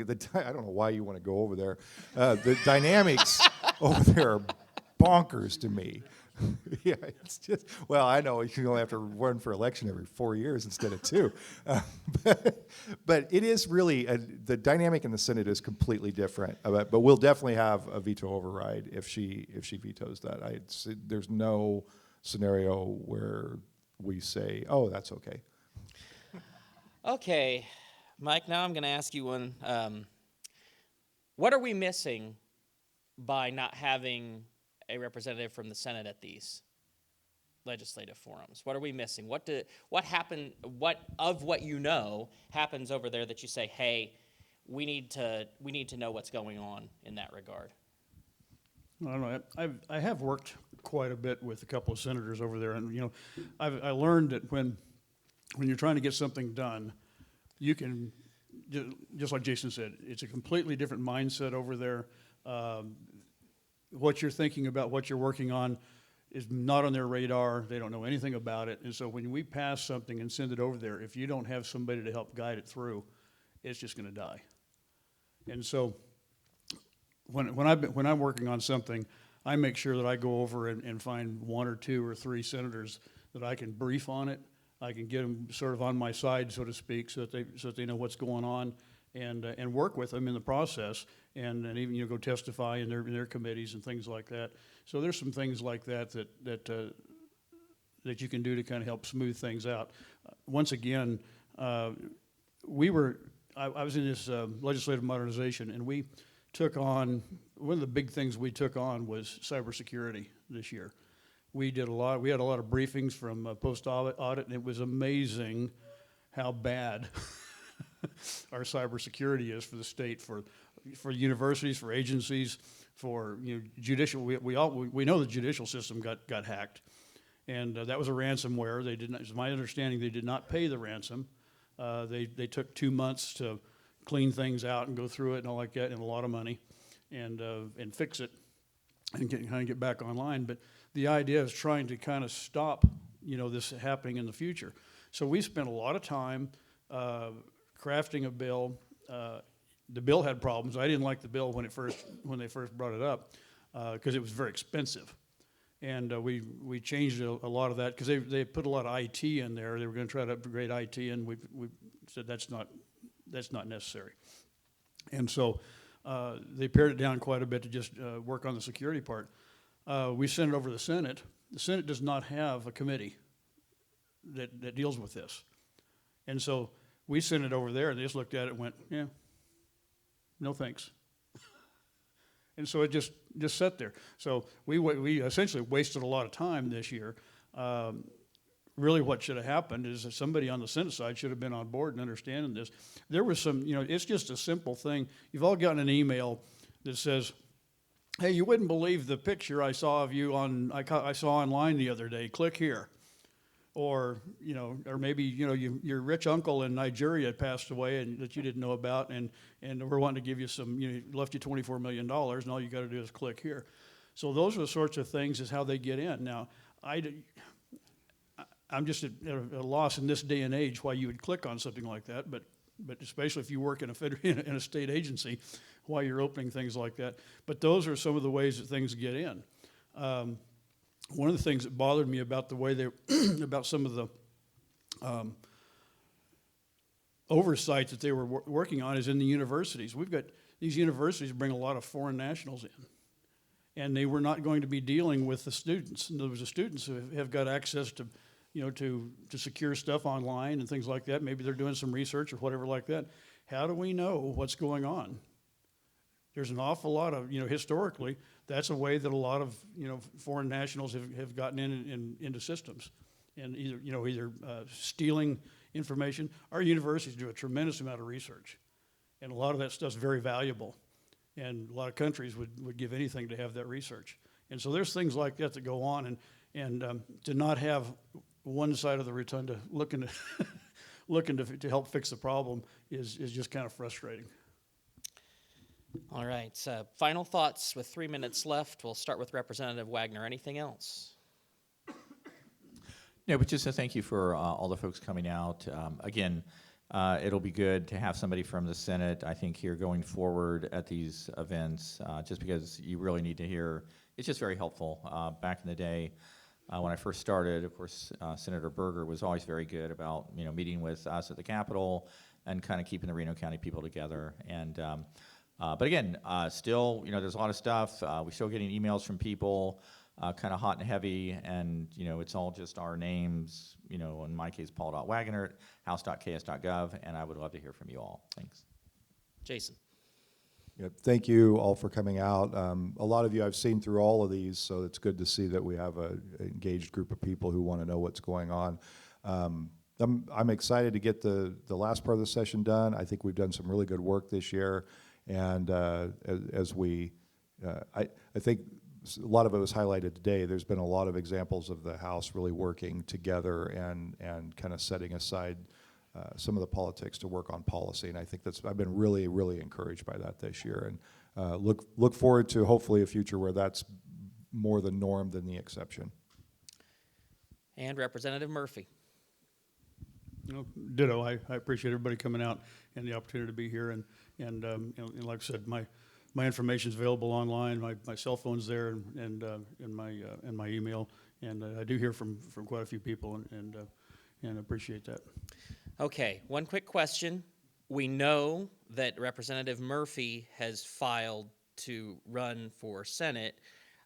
don't know why you want to go over there. The dynamics over there are bonkers to me. Yeah, it's just, well, I know you only have to run for election every 4 years instead of 2. But it is really, the dynamic in the Senate is completely different. But we'll definitely have a veto override if she vetoes that. There's no scenario where we say, oh, that's okay. Okay, Mike, now I'm going to ask you one. What are we missing by not having a representative from the Senate at these legislative forums? What are we missing? What happened? What happens over there that you say, hey, we need to know what's going on in that regard? I don't know. I have worked quite a bit with a couple of senators over there, and I learned that when you're trying to get something done, you can, just like Jason said, it's a completely different mindset over there. What you're thinking about, what you're working on, is not on their radar. They don't know anything about it, and so when we pass something and send it over there, if you don't have somebody to help guide it through, it's just going to die. And so when I'm working on something, I make sure that I go over and find 1 or 2 or 3 senators that I can brief on it. I can get them sort of on my side, so to speak, so that they know what's going on, and work with them in the process, and even go testify in their committees and things like that. So there's some things like that you can do to kind of help smooth things out. Once again, I was in this legislative modernization, and we took on, one of the big things we took on was cybersecurity this year. We had a lot of briefings from post-audit, and it was amazing how bad our cybersecurity is for the state, for universities, for agencies, for judicial. We know the judicial system got hacked, and that was a ransomware. They did not, it's my understanding, they did not pay the ransom. They took 2 months to clean things out and go through it and all like that, and a lot of money, and fix it and get back online. But the idea is trying to kind of stop this happening in the future. So we spent a lot of time crafting a bill, The bill had problems. I didn't like the bill when they first brought it up, because it was very expensive. And we changed a lot of that, because they put a lot of IT in there. They were going to try to upgrade IT, and we said that's not necessary. And so they pared it down quite a bit to just work on the security part. We sent it over to the Senate. The Senate does not have a committee that deals with this. And so we sent it over there, and they just looked at it and went, yeah, no thanks. And so it just sat there. So we essentially wasted a lot of time this year. Really what should have happened is that somebody on the Senate side should have been on board and understanding this. There was some, it's just a simple thing. You've all gotten an email that says, hey, you wouldn't believe the picture I saw of you I saw online the other day. Click here. Or maybe, your rich uncle in Nigeria passed away and that you didn't know about, and we're wanting to give you some, left you $24 million, and all you got to do is click here. So those are the sorts of things is how they get in. Now, I'm just at a loss in this day and age why you would click on something like that, but especially if you work in a state agency, why you're opening things like that. But those are some of the ways that things get in. One of the things that bothered me about the way about some of the oversight that they were working on is in the universities. We've got these universities bring a lot of foreign nationals in, and they were not going to be dealing with the students. And the students who have got access to, to secure stuff online and things like that. Maybe they're doing some research or whatever like that. How do we know what's going on? There's an awful lot of, historically, that's a way that a lot of, foreign nationals have gotten into systems. And either stealing information. Our universities do a tremendous amount of research. And a lot of that stuff's very valuable. And a lot of countries would give anything to have that research. And so there's things like that go on. And to not have one side of the rotunda looking to help fix the problem is just kind of frustrating. All right, final thoughts with 3 minutes left. We'll start with Representative Waggoner. Anything else? No, but just a thank you for all the folks coming out. Again, it'll be good to have somebody from the Senate, I think, here going forward at these events, just because you really need to hear. It's just very helpful. Back in the day, when I first started, of course, Senator Berger was always very good about meeting with us at the Capitol and kind of keeping the Reno County people together. And but again, still, there's a lot of stuff. We're still getting emails from people, kind of hot and heavy, and it's all just our names. In my case, paul.waggoner at house.ks.gov, and I would love to hear from you all. Thanks. Jason. Thank you all for coming out. A lot of you I've seen through all of these, so it's good to see that we have an engaged group of people who want to know what's going on. I'm excited to get the last part of the session done. I think we've done some really good work this year. And as we, I think a lot of it was highlighted today. There's been a lot of examples of the House really working together and kind of setting aside some of the politics to work on policy. And I think I've been really, really encouraged by that this year. And look forward to hopefully a future where that's more the norm than the exception. And Representative Murphy. Ditto. I appreciate everybody coming out and the opportunity to be here. And like I said, my information is available online. My cell phone's there, and my email. And I do hear from quite a few people, and appreciate that. Okay, one quick question. We know that Representative Murphy has filed to run for Senate.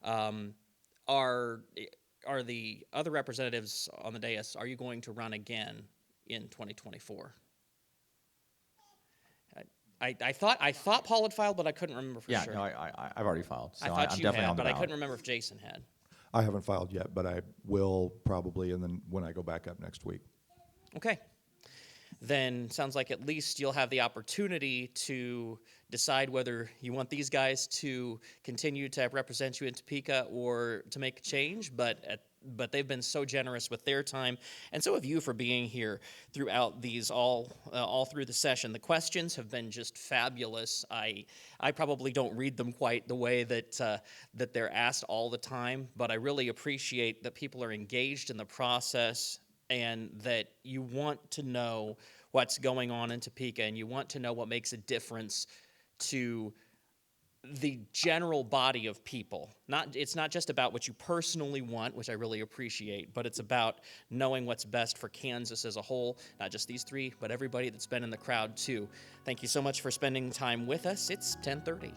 Are the other representatives on the dais, are you going to run again in 2024? I thought Paul had filed, but I couldn't remember for sure. Yeah, no, I've already filed. So I thought I'm you definitely had, on the but I ballot. couldn't remember if Jason had. I haven't filed yet, but I will probably, and then when I go back up next week. Okay. Then sounds like at least you'll have the opportunity to decide whether you want these guys to continue to represent you in Topeka or to make a change, but they've been so generous with their time, and so have you for being here throughout these all through the session. The questions have been just fabulous. I probably don't read them quite the way that they're asked all the time, but I really appreciate that people are engaged in the process and that you want to know what's going on in Topeka and you want to know what makes a difference to the general body of people. It's not just about what you personally want, which I really appreciate, but it's about knowing what's best for Kansas as a whole, not just these three, but everybody that's been in the crowd too. Thank you so much for spending time with us. It's 10:30.